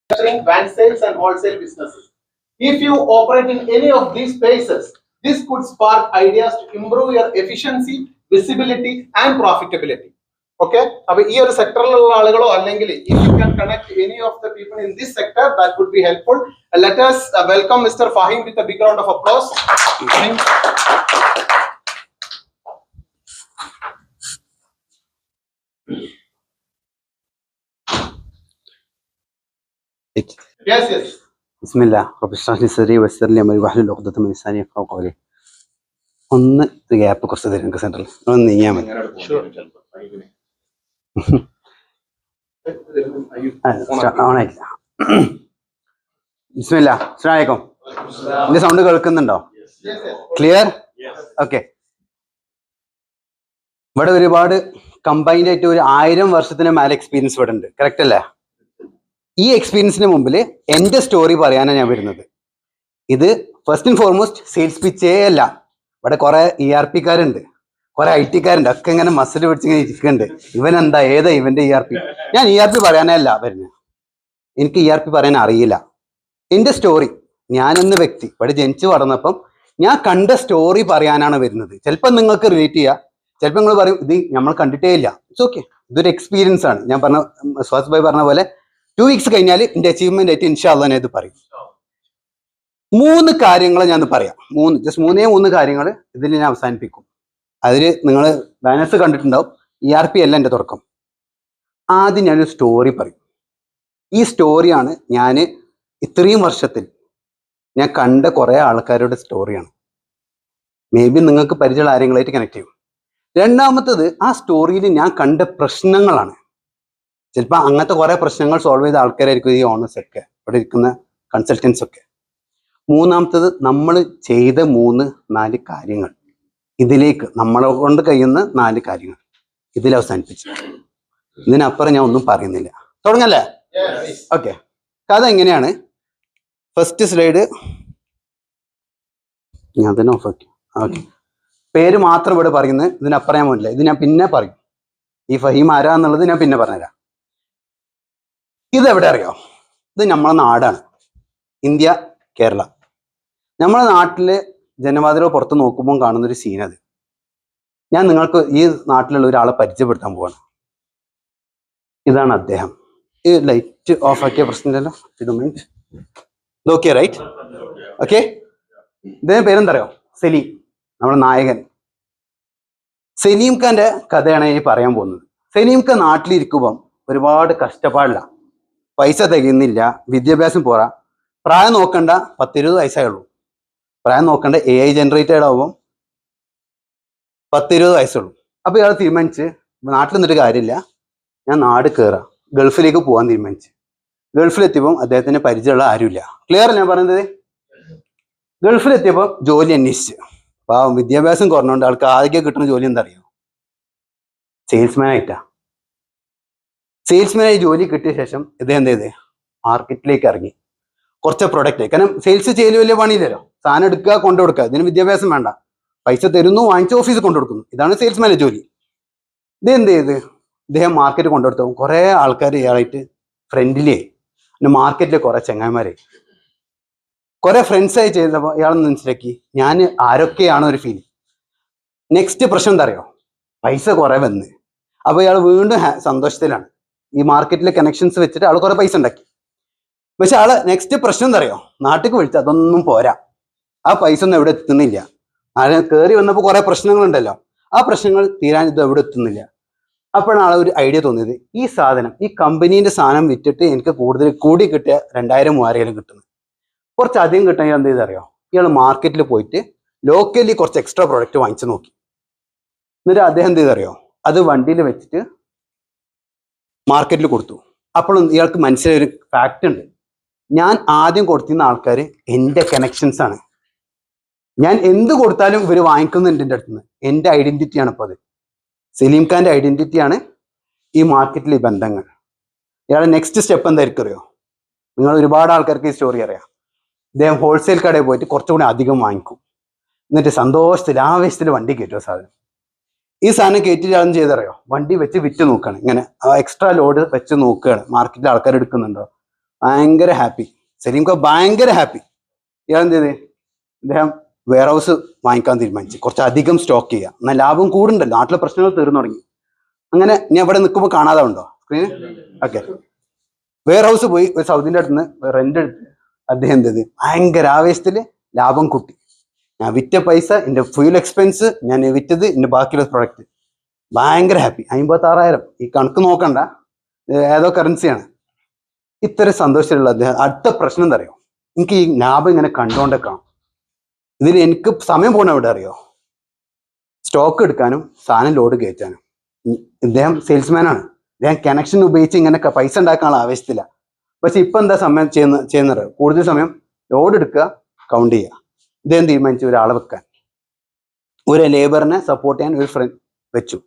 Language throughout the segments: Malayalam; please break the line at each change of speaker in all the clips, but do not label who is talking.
van sales and wholesale businesses. If you operate in any of these spaces, this could spark ideas to improve your efficiency, visibility, and profitability. Okay? If you can connect any of the people in this sector, that would be helpful. Let us welcome Mr. Fahim with a big round of applause. Yes.
Bismillah. Rabbi shrah li sadri wa yassir li amri wahlul 'uqdatam min lisani yafqahu qawli. ഒന്ന് ഗ്യാപ്പ് കുറച്ച് തരും നിങ്ങൾക്ക് സെന്ററിൽ ഒന്ന് നീങ്ങിയാൽ മതി. ഓണായിട്ടില്ല. ബിസ്മില്ലാ. അസ്സലാമു അലൈക്കും. എന്റെ സൗണ്ട് കേൾക്കുന്നുണ്ടോ? ക്ലിയർ? ഓക്കെ. ഇവിടെ ഒരുപാട് കമ്പൈൻഡ് ആയിട്ട് ഒരു 1000 വർഷത്തിന് മേലെ എക്സ്പീരിയൻസ് ഇവിടെ ഉണ്ട്. കറക്റ്റ് അല്ലേ? ഈ എക്സ്പീരിയൻസിന് മുമ്പിൽ എൻ്റെ സ്റ്റോറി പറയാനാണ് ഞാൻ വരുന്നത്. ഇത് ഫസ്റ്റ് ആൻഡ് ഫോർമോസ്റ്റ് സെയിൽസ് പിച്ചേ അല്ല. ഇവിടെ കുറെ ERP-കാരുണ്ട്, കുറെ IT-കാരുണ്ട്, ഒക്കെ ഇങ്ങനെ മസിൽ പിടിച്ചിങ്ങനെ ഇരിക്കുന്നുണ്ട്. ഇവൻ എന്താ ഏതാ ഇവന്റെ ERP? ഞാൻ ERP പറയാനല്ല വരുന്നത്. എനിക്ക് ERP പറയാൻ അറിയില്ല. എൻ്റെ സ്റ്റോറി, ഞാനെന്ന വ്യക്തി ഇവിടെ ജനിച്ചു വളർന്നപ്പം ഞാൻ കണ്ട സ്റ്റോറി പറയാനാണ് വരുന്നത്. ചിലപ്പോൾ നിങ്ങൾക്ക് റിലേറ്റ് ചെയ്യുക, ചിലപ്പോൾ നിങ്ങൾ പറയും ഇത് നമ്മൾ കണ്ടിട്ടേ ഇല്ല. ഇറ്റ്സ് ഓക്കെ, ഇതൊരു എക്സ്പീരിയൻസ് ആണ്. ഞാൻ പറഞ്ഞ സ്വാസ് ഭായ് പറഞ്ഞ പോലെ 2 വീക്സ് കഴിഞ്ഞാൽ എൻ്റെ അച്ചീവ്മെന്റ് ആയിട്ട് ഇൻഷാ അല്ലാഹ് ഞാൻ ഇത് പറയും. 3 കാര്യങ്ങൾ ഞാൻ പറയാം. 3 കാര്യങ്ങൾ ഇതിൽ ഞാൻ അവസാനിപ്പിക്കും. അതിൽ നിങ്ങൾ ബാനേഴ്സ് കണ്ടിട്ടുണ്ടാവും. ERP അല്ല എൻ്റെ തുടക്കം. ആദ്യം ഞാനൊരു സ്റ്റോറി പറയും. ഈ സ്റ്റോറിയാണ് ഞാൻ ഇത്രയും വർഷത്തിൽ ഞാൻ കണ്ട കുറേ ആൾക്കാരുടെ സ്റ്റോറിയാണ്. മേ ബി നിങ്ങൾക്ക് പരിചയമുള്ള ആരെങ്കിലുമായിട്ട് കണക്ട് ചെയ്യും. രണ്ടാമത്തത് ആ സ്റ്റോറിയിൽ ഞാൻ കണ്ട പ്രശ്നങ്ങളാണ്. ചിലപ്പോൾ അങ്ങനത്തെ കുറേ പ്രശ്നങ്ങൾ സോൾവ് ചെയ്ത ആൾക്കാരായിരിക്കും ഈ ഓണേഴ്സ് ഒക്കെ, ഇവിടെ ഇരിക്കുന്ന കൺസൾട്ടൻസ് ഒക്കെ. മൂന്നാമത്തത് നമ്മൾ ചെയ്ത 3-4 കാര്യങ്ങൾ, ഇതിലേക്ക് നമ്മളെ കൊണ്ട് കഴിയുന്ന 4 കാര്യങ്ങൾ ഇതിൽ അവസാനിപ്പിച്ചു. ഇതിനപ്പുറം ഞാൻ ഒന്നും പറയുന്നില്ല. തുടങ്ങല്ലേ? ഓക്കെ. കഥ എങ്ങനെയാണ്? ഫസ്റ്റ് സ്ലൈഡ് ഞാൻ തന്നെ ഓഫാക്കി. ഓക്കെ. പേര് മാത്രം ഇവിടെ പറയുന്നത്, ഇതിനപ്പുറം ഞാൻ പോയില്ല. ഇത് ഞാൻ പിന്നെ പറയും. ഈ ഫഹീം ആരാ എന്നുള്ളത് ഞാൻ പിന്നെ പറഞ്ഞുതരാം. ഇതെവിടെ അറിയോ? ഇത് നമ്മളെ നാടാണ്, ഇന്ത്യ, കേരള. നമ്മളെ നാട്ടിലെ ജനവാതിലോ പുറത്ത് നോക്കുമ്പോൾ കാണുന്നൊരു സീനത്. ഞാൻ നിങ്ങൾക്ക് ഈ നാട്ടിലുള്ള ഒരാളെ പരിചയപ്പെടുത്താൻ പോവാണ്. ഇതാണ് അദ്ദേഹം. ഈ ലൈറ്റ് ഓഫ് ആക്കിയ പ്രശ്നമില്ലല്ലോ, ഇതൊക്കെ റൈറ്റ്? ഓക്കെ. ഇദ്ദേഹം പേരെന്തറിയോ? സലീം, നമ്മുടെ നായകൻ. സലീം ഖാന്റെ കഥയാണ് ഇനി പറയാൻ പോകുന്നത്. സലീം ഖാൻ നാട്ടിലിരിക്കുമ്പം ഒരുപാട് കഷ്ടപ്പാടില്ല. പൈസ തികയുന്നില്ല, വിദ്യാഭ്യാസം പോരാ, പ്രായം നോക്കണ്ട 10-20 വയസ്സായുള്ളൂ. പ്രായം നോക്കണ്ട AI ജനറേറ്റഡ് ആവുമ്പം 10-20 വയസ്സുള്ളൂ. അപ്പൊ ഇയാൾ തീരുമാനിച്ച് നാട്ടിൽ നിന്നിട്ട് കാര്യമില്ല, ഞാൻ നാട് കയറാം, ഗൾഫിലേക്ക് പോകാൻ തീരുമാനിച്ചു. ഗൾഫിലെത്തിയപ്പം അദ്ദേഹത്തിന് പരിചയമുള്ള ആരുമില്ല. ക്ലിയർ ഞാൻ പറയുന്നത്? ഗൾഫിലെത്തിയപ്പോൾ ജോലി അന്വേഷിച്ച്. പാവം വിദ്യാഭ്യാസം കുറഞ്ഞുകൊണ്ട് ആൾക്ക് ആദ്യം കിട്ടുന്ന ജോലി എന്താ അറിയോ? സെയിൽസ്മാൻ ആയിട്ടാ. സെയിൽസ്മാനായി ജോലി കിട്ടിയ ശേഷം ഇദ്ദേഹം എന്ത് ചെയ്തേ? മാർക്കറ്റിലേക്ക് ഇറങ്ങി. കുറച്ച് പ്രൊഡക്റ്റ്, കാരണം സെയിൽസ് ചെയ്യൽ വലിയ പണിയില്ലല്ലോ. സാധനം എടുക്കുക, കൊണ്ടു കൊടുക്കുക. ഇതിന് വിദ്യാഭ്യാസം വേണ്ട. പൈസ തരുന്നു, വാങ്ങിച്ച് ഓഫീസിൽ കൊണ്ടു കൊടുക്കുന്നു. ഇതാണ് സെയിൽസ്മാൻ്റെ ജോലി. ഇത് എന്ത് ചെയ്ത് ഇദ്ദേഹം മാർക്കറ്റ് കൊണ്ടുകൊടുത്തു. കുറേ ആൾക്കാർ ഇയാളായിട്ട് ഫ്രണ്ട്ലി ആയി. പിന്നെ മാർക്കറ്റിലെ കുറേ ചങ്ങായിമാരെ, കുറെ ഫ്രണ്ട്സായി ചെയ്തപ്പോൾ ഇയാളെന്ന് മനസ്സിലാക്കി ഞാൻ ആരൊക്കെയാണോ ഒരു ഫീൽ. നെക്സ്റ്റ് പ്രശ്നം എന്താ അറിയോ? പൈസ കുറെ വന്ന്. അപ്പോൾ ഇയാൾ വീണ്ടും സന്തോഷത്തിലാണ്. ഈ മാർക്കറ്റിലെ കണക്ഷൻസ് വെച്ചിട്ട് ആൾ കുറെ പൈസ ഉണ്ടാക്കി. പക്ഷെ ആള് നെക്സ്റ്റ് പ്രശ്നം എന്താ അറിയോ? നാട്ടിലേക്ക് വിളിച്ച് അതൊന്നും പോരാ, ആ പൈസ ഒന്നും എവിടെ എത്തുന്നില്ല. ആളെ കയറി വന്നപ്പോൾ കുറെ പ്രശ്നങ്ങളുണ്ടല്ലോ, ആ പ്രശ്നങ്ങൾ തീരാൻ ഇത് എവിടെ എത്തുന്നില്ല. അപ്പോഴാണ് ആളെ ഒരു ഐഡിയ തോന്നിയത്, ഈ സാധനം, ഈ കമ്പനീന്റെ സാധനം വിറ്റിട്ട് എനിക്ക് കൂടുതൽ കൂടി കിട്ടിയ 2000-3000 കിട്ടുന്നു. കുറച്ചധികം കിട്ടാൻ എന്ത് ചെയ്തറിയോ? ഇയാൾ മാർക്കറ്റിൽ പോയിട്ട് ലോക്കലി കുറച്ച് എക്സ്ട്രാ പ്രോഡക്റ്റ് വാങ്ങിച്ചു നോക്കി. എന്നിട്ട് അദ്ദേഹം എന്ത് ചെയ്തറിയോ? അത് വണ്ടിയിൽ വെച്ചിട്ട് മാർക്കറ്റിൽ കൊടുത്തു. അപ്പോൾ ഇയാൾക്ക് മനസ്സിലായൊരു ഫാക്റ്റ് ഉണ്ട്. ഞാൻ ആദ്യം കൊടുത്തിരുന്ന ആൾക്കാർ എൻ്റെ കണക്ഷൻസ് ആണ്. ഞാൻ എന്ത് കൊടുത്താലും ഇവർ വാങ്ങിക്കുന്നുണ്ട് എൻ്റെ അടുത്ത് നിന്ന്. എൻ്റെ ഐഡന്റിറ്റിയാണ് ഇപ്പോൾ അത്. സലീം ഖാന്റെ ഐഡന്റിറ്റിയാണ് ഈ മാർക്കറ്റിലെ ഈ ബന്ധങ്ങൾ. ഇയാളുടെ നെക്സ്റ്റ് സ്റ്റെപ്പ് എന്തായിരിക്കും അറിയോ? നിങ്ങൾ ഒരുപാട് ആൾക്കാർക്ക് ഈ സ്റ്റോറി അറിയാം. ഇദ്ദേഹം ഹോൾസെയിൽ കടയിൽ പോയിട്ട് കുറച്ചുകൂടി അധികം വാങ്ങിക്കും. എന്നിട്ട് സന്തോഷത്തിൽ ആവേശത്തിൽ വണ്ടി കയറ്റുക സാധനം. ഈ സാധനം കയറ്റിയാലും ചെയ്തറിയോ? വണ്ടി വെച്ച് വിറ്റ് നോക്കുകയാണ്. ഇങ്ങനെ എക്സ്ട്രാ ലോഡ് വെച്ച് നോക്കുകയാണ്, മാർക്കറ്റിൽ ആൾക്കാർ എടുക്കുന്നുണ്ടോ. ഭയങ്കര ഹാപ്പി. സലീംക്ക ഭയങ്കര ഹാപ്പി. ഇയാൾ എന്ത് ചെയ്ത് ഇദ്ദേഹം വെയർ ഹൗസ് വാങ്ങിക്കാൻ തീരുമാനിച്ചു. കുറച്ചധികം സ്റ്റോക്ക് ചെയ്യുക, എന്നാൽ ലാഭം കൂടുണ്ടല്ലോ, നാട്ടിലെ പ്രശ്നങ്ങൾ തീർന്നു തുടങ്ങി. അങ്ങനെ ഞാൻ ഇവിടെ നിൽക്കുമ്പോൾ കാണാതെ ഉണ്ടോ സ്ക്രീന്? ഓക്കെ. വെയർ ഹൗസ് പോയി ഒരു സൗദിന്റെ അടുത്ത് നിന്ന് റെന്റ് എടുത്ത് അദ്ദേഹം എന്ത് ചെയ്ത് ഭയങ്കര ആവേശത്തില് ലാഭം കൂട്ടി. ഞാൻ വിറ്റ പൈസ, എൻ്റെ ഫ്യൂൽ എക്സ്പെൻസ്, ഞാൻ വിറ്റത്, എൻ്റെ ബാക്കിയുള്ള പ്രൊഡക്റ്റ്, ഭയങ്കര ഹാപ്പി. 56,000. ഈ കണക്ക് നോക്കണ്ട, ഏതോ കറൻസിയാണ്. ഇത്ര സന്തോഷമുള്ള അദ്ദേഹം അടുത്ത പ്രശ്നം എന്താ അറിയോ? എനിക്ക് ഈ ലാഭം ഇങ്ങനെ കണ്ടുകൊണ്ടേക്കണം. ഇതിൽ എനിക്ക് സമയം പോകണം എവിടെ അറിയോ? സ്റ്റോക്ക് എടുക്കാനും സാധനം ലോഡ് കയറ്റാനും. ഇദ്ദേഹം സെയിൽസ്മാനാണ്. ഇദ്ദേഹം കണക്ഷൻ ഉപയോഗിച്ച് ഇങ്ങനെ പൈസ ഉണ്ടാക്കാനുള്ള ആവശ്യത്തില്ല. പക്ഷെ ഇപ്പൊ എന്താ സമയം ചെയ്യുന്നത്? കൂടുതൽ സമയം ലോഡ് എടുക്കുക, കൗണ്ട് ചെയ്യുക. ഇദ്ദേഹം തീരുമാനിച്ചു ഒരാളെ വെക്കാൻ, ഒരു ലേബറിനെ സപ്പോർട്ട് ചെയ്യാൻ ഒരു ഫ്രണ്ട് വെച്ചു.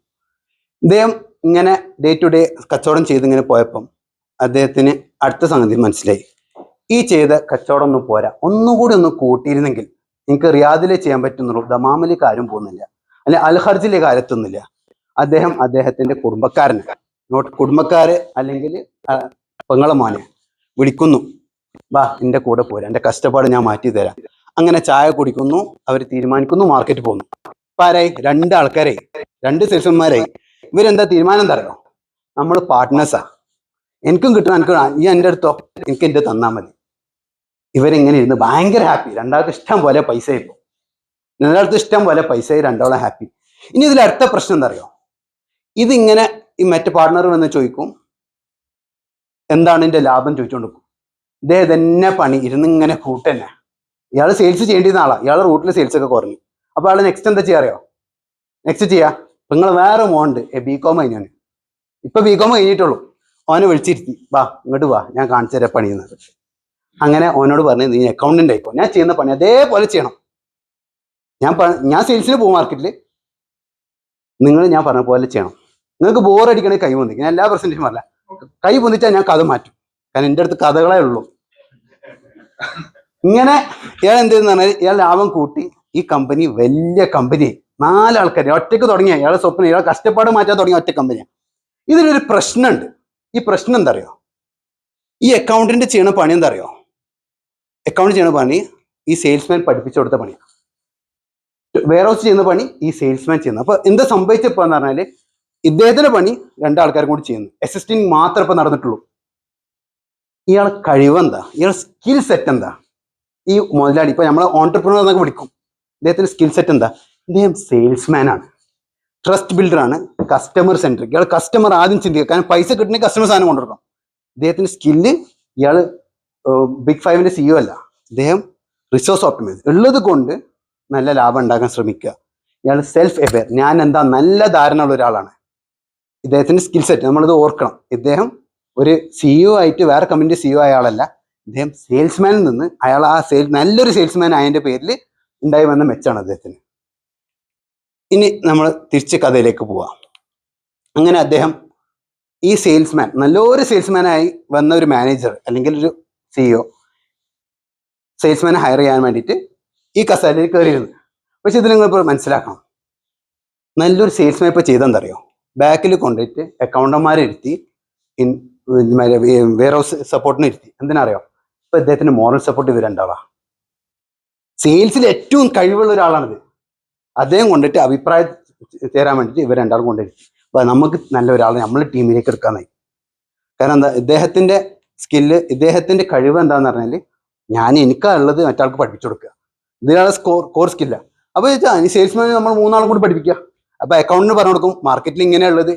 ഇദ്ദേഹം ഇങ്ങനെ ഡേ ടു ഡേ കച്ചവടം ചെയ്ത് ഇങ്ങനെ പോയപ്പം അദ്ദേഹത്തിന് അടുത്ത സംഗതി മനസ്സിലായി. ഈ ചെയ്ത കച്ചവടം ഒന്നും പോരാ, ഒന്നുകൂടി ഒന്ന് കൂട്ടിയിരുന്നെങ്കിൽ എനിക്ക് റിയാദിലെ ചെയ്യാൻ പറ്റുന്നുള്ളൂ, ദമാമിലേക്ക് ആരും പോകുന്നില്ല, അല്ലെ അൽഹർജിലേക്ക് ആരെത്തുന്നില്ല. അദ്ദേഹം അദ്ദേഹത്തിന്റെ കുടുംബക്കാരനെ, കുടുംബക്കാര് അല്ലെങ്കിൽ പെങ്ങളെ മോനെ വിളിക്കുന്നു, വാ എൻ്റെ കൂടെ പോരാ, എൻ്റെ കഷ്ടപ്പാട് ഞാൻ മാറ്റി തരാം. അങ്ങനെ ചായ കുടിക്കുന്നു, അവർ തീരുമാനിക്കുന്നു, മാർക്കറ്റ് പോകുന്നു. ഇപ്പൊ ആരായി? 2 ആൾക്കാരായി, 2 സെയിൽസ്മാരായി. ഇവരെന്താ തീരുമാനം തരണോ? നമ്മൾ പാർട്ട്നേഴ്സാ, എനിക്കും കിട്ടണം, എനിക്ക് ഈ എൻ്റെ അടുത്തോ, എനിക്ക് എൻ്റെ തന്നാൽ മതി. ഇവരെങ്ങനെ ഇരുന്ന് ഭയങ്കര ഹാപ്പി. രണ്ടാൾക്ക് ഇഷ്ടം പോലെ പൈസ ഇപ്പോൾ, രണ്ടാൾക്ക് ഇഷ്ടം പോലെ പൈസ, രണ്ടാളും ഹാപ്പി. ഇനി ഇതിൽ അടുത്ത പ്രശ്നം എന്താ അറിയോ? ഇതിങ്ങനെ ഈ മറ്റു പാർട്ട്ണർ വന്ന് ചോദിക്കും, എന്താണ് എൻ്റെ ലാഭം ചോദിച്ചുകൊണ്ടിരിക്കും. ഇദ്ദേഹം തന്നെ പണി ഇരുന്ന് ഇങ്ങനെ കൂട്ടന്നെ. ഇയാൾ സെയിൽസ് ചെയ്യേണ്ടിയിരുന്ന ആളാ, ഇയാളെ റൂട്ടിൽ സെയിൽസ് ഒക്കെ കുറഞ്ഞു. അപ്പൊ ആള് നെക്സ്റ്റ് എന്താ ചെയ്യാ അറിയോ? നെക്സ്റ്റ് ചെയ്യാ, നിങ്ങൾ വേറെ മോണ്ട് ബികോം കഴിഞ്ഞാണ്, ഇപ്പൊ ബികോം കഴിഞ്ഞിട്ടുള്ളൂ. ഓനെ വിളിച്ചിരുത്തി, വാ ഇങ്ങോട്ട് വാ, ഞാൻ കാണിച്ചു തരാം പണിയുന്നത്. അങ്ങനെ ഓനോട് പറഞ്ഞു, നീ അക്കൗണ്ടന്റ് ആയിക്കോ, ഞാൻ ചെയ്യുന്ന പണി അതേപോലെ ചെയ്യണം. ഞാൻ സെയിൽസിന് പോകും മാർക്കറ്റിൽ, നിങ്ങൾ ഞാൻ പറഞ്ഞ പോലെ ചെയ്യണം. നിങ്ങൾക്ക് ബോറടിക്കണേ കൈ പൊന്തിക്കും, ഞാൻ എല്ലാ പെർസെന്റേജും പറഞ്ഞ കൈ പൊന്തിച്ചാൽ ഞാൻ കഥ മാറ്റും, കാരണം എൻ്റെ അടുത്ത് കഥകളേ ഉള്ളൂ. ഇങ്ങനെ ഇയാൾ എന്ത് ചെയ്യുന്ന പറഞ്ഞാൽ ഇയാൾ ലാഭം കൂട്ടി ഈ കമ്പനി വലിയ കമ്പനിയായി. 4 ആൾക്കാർ ഒറ്റയ്ക്ക് തുടങ്ങിയ ഇയാളെ സ്വപ്നം, ഇയാളെ കഷ്ടപ്പാട് മാറ്റാൻ തുടങ്ങിയ ഒറ്റ കമ്പനിയാണ്. ഇതിലൊരു പ്രശ്നമുണ്ട്. ഈ പ്രശ്നം എന്താ അറിയോ? ഈ അക്കൗണ്ടന്റ് ചെയ്യണ പണി എന്താ അറിയോ? അക്കൗണ്ട് ചെയ്യണ പണി ഈ സെയിൽസ്മാൻ പഠിപ്പിച്ചു കൊടുത്ത പണിയാണ്. വെയർ ഹൗസ് ചെയ്യുന്ന പണി ഈ സെയിൽസ്മാൻ ചെയ്യുന്നത്. അപ്പൊ എന്താ സംഭവിച്ചപ്പോ എന്ന് പറഞ്ഞാല് ഇദ്ദേഹത്തിന്റെ പണി 2 ആൾക്കാരും കൂടി ചെയ്യുന്നു. അസിസ്റ്റിംഗ് മാത്രം ഇപ്പൊ നടന്നിട്ടുള്ളൂ. ഇയാളെ കഴിവെന്താ? ഇയാളെ സ്കിൽ സെറ്റ് എന്താ? ഈ മുതലാളി, ഇപ്പൊ നമ്മളെ ഓൺടർപ്രണർ എന്നൊക്കെ വിളിക്കും, ഇദ്ദേഹത്തിന്റെ സ്കിൽ സെറ്റ് എന്താ? ഇദ്ദേഹം സെയിൽസ്മാൻ ആണ്, ട്രസ്റ്റ് ബിൽഡർ ആണ്, കസ്റ്റമർ സെൻട്രിക്. ഇയാൾ കസ്റ്റമർ ആദ്യം ചിന്തിക്കുക, കാരണം പൈസ കിട്ടണമെങ്കിൽ കസ്റ്റമർ സാധനം കൊണ്ടുവരണം. ഇദ്ദേഹത്തിന്റെ സ്കില്ല്, ഇയാള് ബിഗ് 5ന്റെ CEO അല്ല, ഇദ്ദേഹം റിസോഴ്സ് ഓപ്റ്റിമൈസ് ഉള്ളത് കൊണ്ട് നല്ല ലാഭം ഉണ്ടാക്കാൻ ശ്രമിക്കുക. ഇയാൾ സെൽഫ് അവെയർ, ഞാൻ എന്താ നല്ല ധാരണ ഉള്ള ഒരാളാണ്. ഇദ്ദേഹത്തിന്റെ സ്കിൽ സെറ്റ് നമ്മളിത് ഓർക്കണം. ഇദ്ദേഹം ഒരു CEO ആയിട്ട് വേറെ കമ്പനിയുടെ CEO ആയ ആളല്ല, ഇദ്ദേഹം സെയിൽസ്മാനിൽ നിന്ന് അയാൾ ആ നല്ലൊരു സെയിൽസ്മാൻ ആയതിന്റെ പേരിൽ ഉണ്ടായി വന്ന മെച്ചാണ് അദ്ദേഹത്തിന്. ഇനി നമ്മൾ തിരിച്ച് കഥയിലേക്ക് പോവാം. അങ്ങനെ അദ്ദേഹം ഈ സെയിൽസ്മാൻ, നല്ലൊരു സെയിൽസ്മാനായി വന്ന ഒരു മാനേജർ അല്ലെങ്കിൽ ഒരു CEO സെയിൽസ്മാനെ ഹയർ ചെയ്യാൻ വേണ്ടിയിട്ട് ഈ കസേരയിൽ കയറിയിരുന്നു. പക്ഷെ ഇതിൽ നിങ്ങളിപ്പോൾ മനസ്സിലാക്കണം, നല്ലൊരു സെയിൽസ്മാൻ ഇപ്പോൾ ചെയ്തെന്തറിയോ? ബാക്കിൽ കൊണ്ടുപോയിട്ട് അക്കൗണ്ടന്മാരെ ഇരുത്തി, വെയർ ഹൗസ് സപ്പോർട്ടിന് ഇരുത്തി. എന്തിനറിയോ? ഇപ്പൊ ഇദ്ദേഹത്തിന് മോറൽ സപ്പോർട്ട് ഇവർ 2 ആളാ. സെയിൽസിൽ ഏറ്റവും കഴിവുള്ള ഒരാളാണിത്. അദ്ദേഹം കൊണ്ടിട്ട് അഭിപ്രായം ചേരാൻ വേണ്ടിയിട്ട് ഇവർ 2 ആളും കൊണ്ടിരുത്തി. അപ്പൊ നമുക്ക് നല്ല ഒരാളെ നമ്മളെ ടീമിലേക്ക് എടുക്കാനായി. കാരണം എന്താ? ഇദ്ദേഹത്തിന്റെ സ്കില്ല്, ഇദ്ദേഹത്തിന്റെ കഴിവ് എന്താന്ന് പറഞ്ഞാല് എനിക്കുള്ളത് മറ്റാൾക്ക് പഠിപ്പിച്ചു കൊടുക്കുക. ഇതിനാണ് കോർ സ്കില്ല. അപ്പൊ ഈ സെയിൽസ്മാനെ നമ്മൾ 3 ആളും കൂടി പഠിപ്പിക്കുക. അപ്പൊ അക്കൗണ്ടിന് പറഞ്ഞു കൊടുക്കും, മാർക്കറ്റിൽ ഇങ്ങനെയുള്ളത്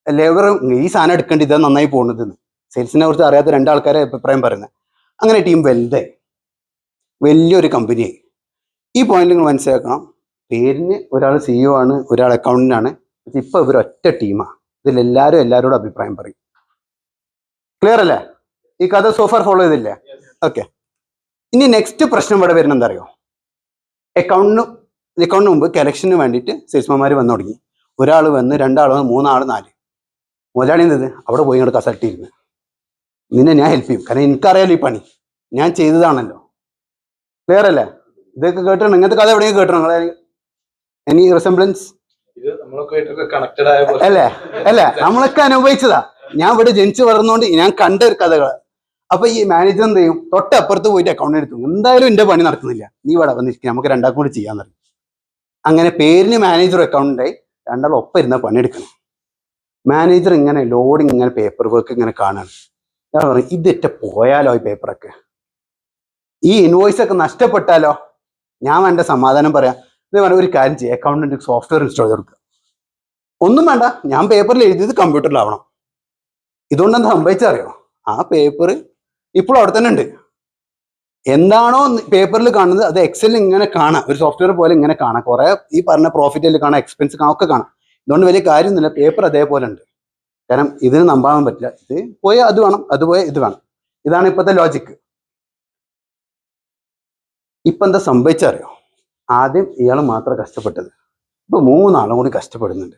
ലേബർ ഈ സാധനം എടുക്കേണ്ടി, ഇതാ നന്നായി പോകുന്നത്. സെയിൽസിനെ കുറിച്ച് അറിയാത്ത 2 ആൾക്കാരെ അഭിപ്രായം പറയുന്നത്. അങ്ങനെ ടീം വലുതായി, വലിയൊരു കമ്പനിയായി. ഈ പോയിന്റ് നിങ്ങൾ മനസ്സിലാക്കണം. പേരിന് ഒരാൾ CEO ആണ്, ഒരാൾ അക്കൗണ്ടന്റ് ആണ്. ഇപ്പൊ ഇവർ ഒറ്റ ടീമാണ്. ഇതിലെല്ലാവരും എല്ലാവരോടും അഭിപ്രായം പറയും. ക്ലിയർ അല്ലേ? ഈ കഥ സോഫാർ ഫോളോ ചെയ്തില്ലേ? ഓക്കെ. ഇനി നെക്സ്റ്റ് പ്രശ്നം ഇവിടെ വരുന്നത് എന്താ അറിയോ? അക്കൗണ്ടിന് മുമ്പ് കളക്ഷന് വേണ്ടിയിട്ട് സെയിൽസ്മാൻമാർ വന്നു തുടങ്ങി. ഒരാൾ വന്ന്, 2 ആൾ വന്ന്, 3 ആൾ, 4. മുതലാളി എന്തത് അവിടെ പോയി ഇങ്ങോട്ട് കസൾട്ട് ഇരുന്ന്, നിന്നെ ഞാൻ ഹെൽപ്പ് ചെയ്യും, കാരണം എനിക്കറിയാലോ ഈ പണി, ഞാൻ ചെയ്തതാണല്ലോ. ക്ലിയർ അല്ലേ? ഇതൊക്കെ കേട്ടോ? ഇങ്ങനത്തെ കഥ എവിടെയെങ്കിലും കേട്ടോ നിങ്ങളെ? എനി റിസംബ്ലൻസ് അല്ലേ? അല്ലേ? നമ്മളൊക്കെ അനുഭവിച്ചതാ. ഞാൻ ഇവിടെ ജനിച്ചു വളർന്നുകൊണ്ട് ഞാൻ കണ്ട ഒരു കഥകൾ. അപ്പൊ ഈ മാനേജർ എന്ത് ചെയ്യും, തൊട്ടപ്പുറത്ത് പോയിട്ട് അക്കൗണ്ട് എടുത്തു, എന്തായാലും എന്റെ പണി നടക്കുന്നില്ല, നീ ഇവിടെ വന്നിരിക്കുക, നമുക്ക് രണ്ടാൾക്കും കൂടി ചെയ്യാൻ പറയും. അങ്ങനെ പേരിന് മാനേജർ അക്കൗണ്ടായി, രണ്ടാളും ഒപ്പം ഇരുന്ന പണിയെടുക്കണം. മാനേജർ ഇങ്ങനെ ലോഡിങ് ഇങ്ങനെ പേപ്പർ വർക്ക് ഇങ്ങനെ കാണാണ്. ഞാൻ പറയും ഇതെറ്റ പോയാലോ ഈ പേപ്പറൊക്കെ, ഈ ഇൻവോയ്സ് ഒക്കെ നഷ്ടപ്പെട്ടാലോ, ഞാൻ വേണ്ട സമാധാനം പറയാം. ഇത് പറഞ്ഞ ഒരു കാര്യം ചെയ്യാം, അക്കൗണ്ടിന്റെ സോഫ്റ്റ്വെയർ ഇൻസ്റ്റാൾ ചെയ്ത് കൊടുക്കുക. ഒന്നും വേണ്ട, ഞാൻ പേപ്പറിൽ എഴുതിയത് കമ്പ്യൂട്ടറിലാവണം. ഇതുകൊണ്ട് എന്താ സംഭവിച്ചറിയോ, ആ പേപ്പർ ഇപ്പോഴും അവിടെ തന്നെ ഉണ്ട്. എന്താണോ പേപ്പറിൽ കാണുന്നത് അത് എക്സലിൽ ഇങ്ങനെ കാണാം, ഒരു സോഫ്റ്റ്വെയർ പോലെ ഇങ്ങനെ കാണാം. കുറെ ഈ പറഞ്ഞ പ്രോഫിറ്റിൽ കാണാം, എക്സ്പെൻസ് കാണാം, ഒക്കെ കാണാം. ഇതുകൊണ്ട് വലിയ കാര്യമൊന്നുമില്ല, പേപ്പർ അതേപോലെ ഉണ്ട്. കാരണം ഇതിന് നമ്പാൻ പറ്റില്ല, ഇത് പോയ അത് വേണം, അത് പോയ ഇത് വേണം. ഇതാണ് ഇപ്പോഴത്തെ ലോജിക്ക്. ഇപ്പൊ എന്താ സംഭവിച്ചറിയോ, ആദ്യം ഇയാൾ മാത്രം കഷ്ടപ്പെട്ടത്, ഇപ്പൊ 3 ആളും കൂടി കഷ്ടപ്പെടുന്നുണ്ട്.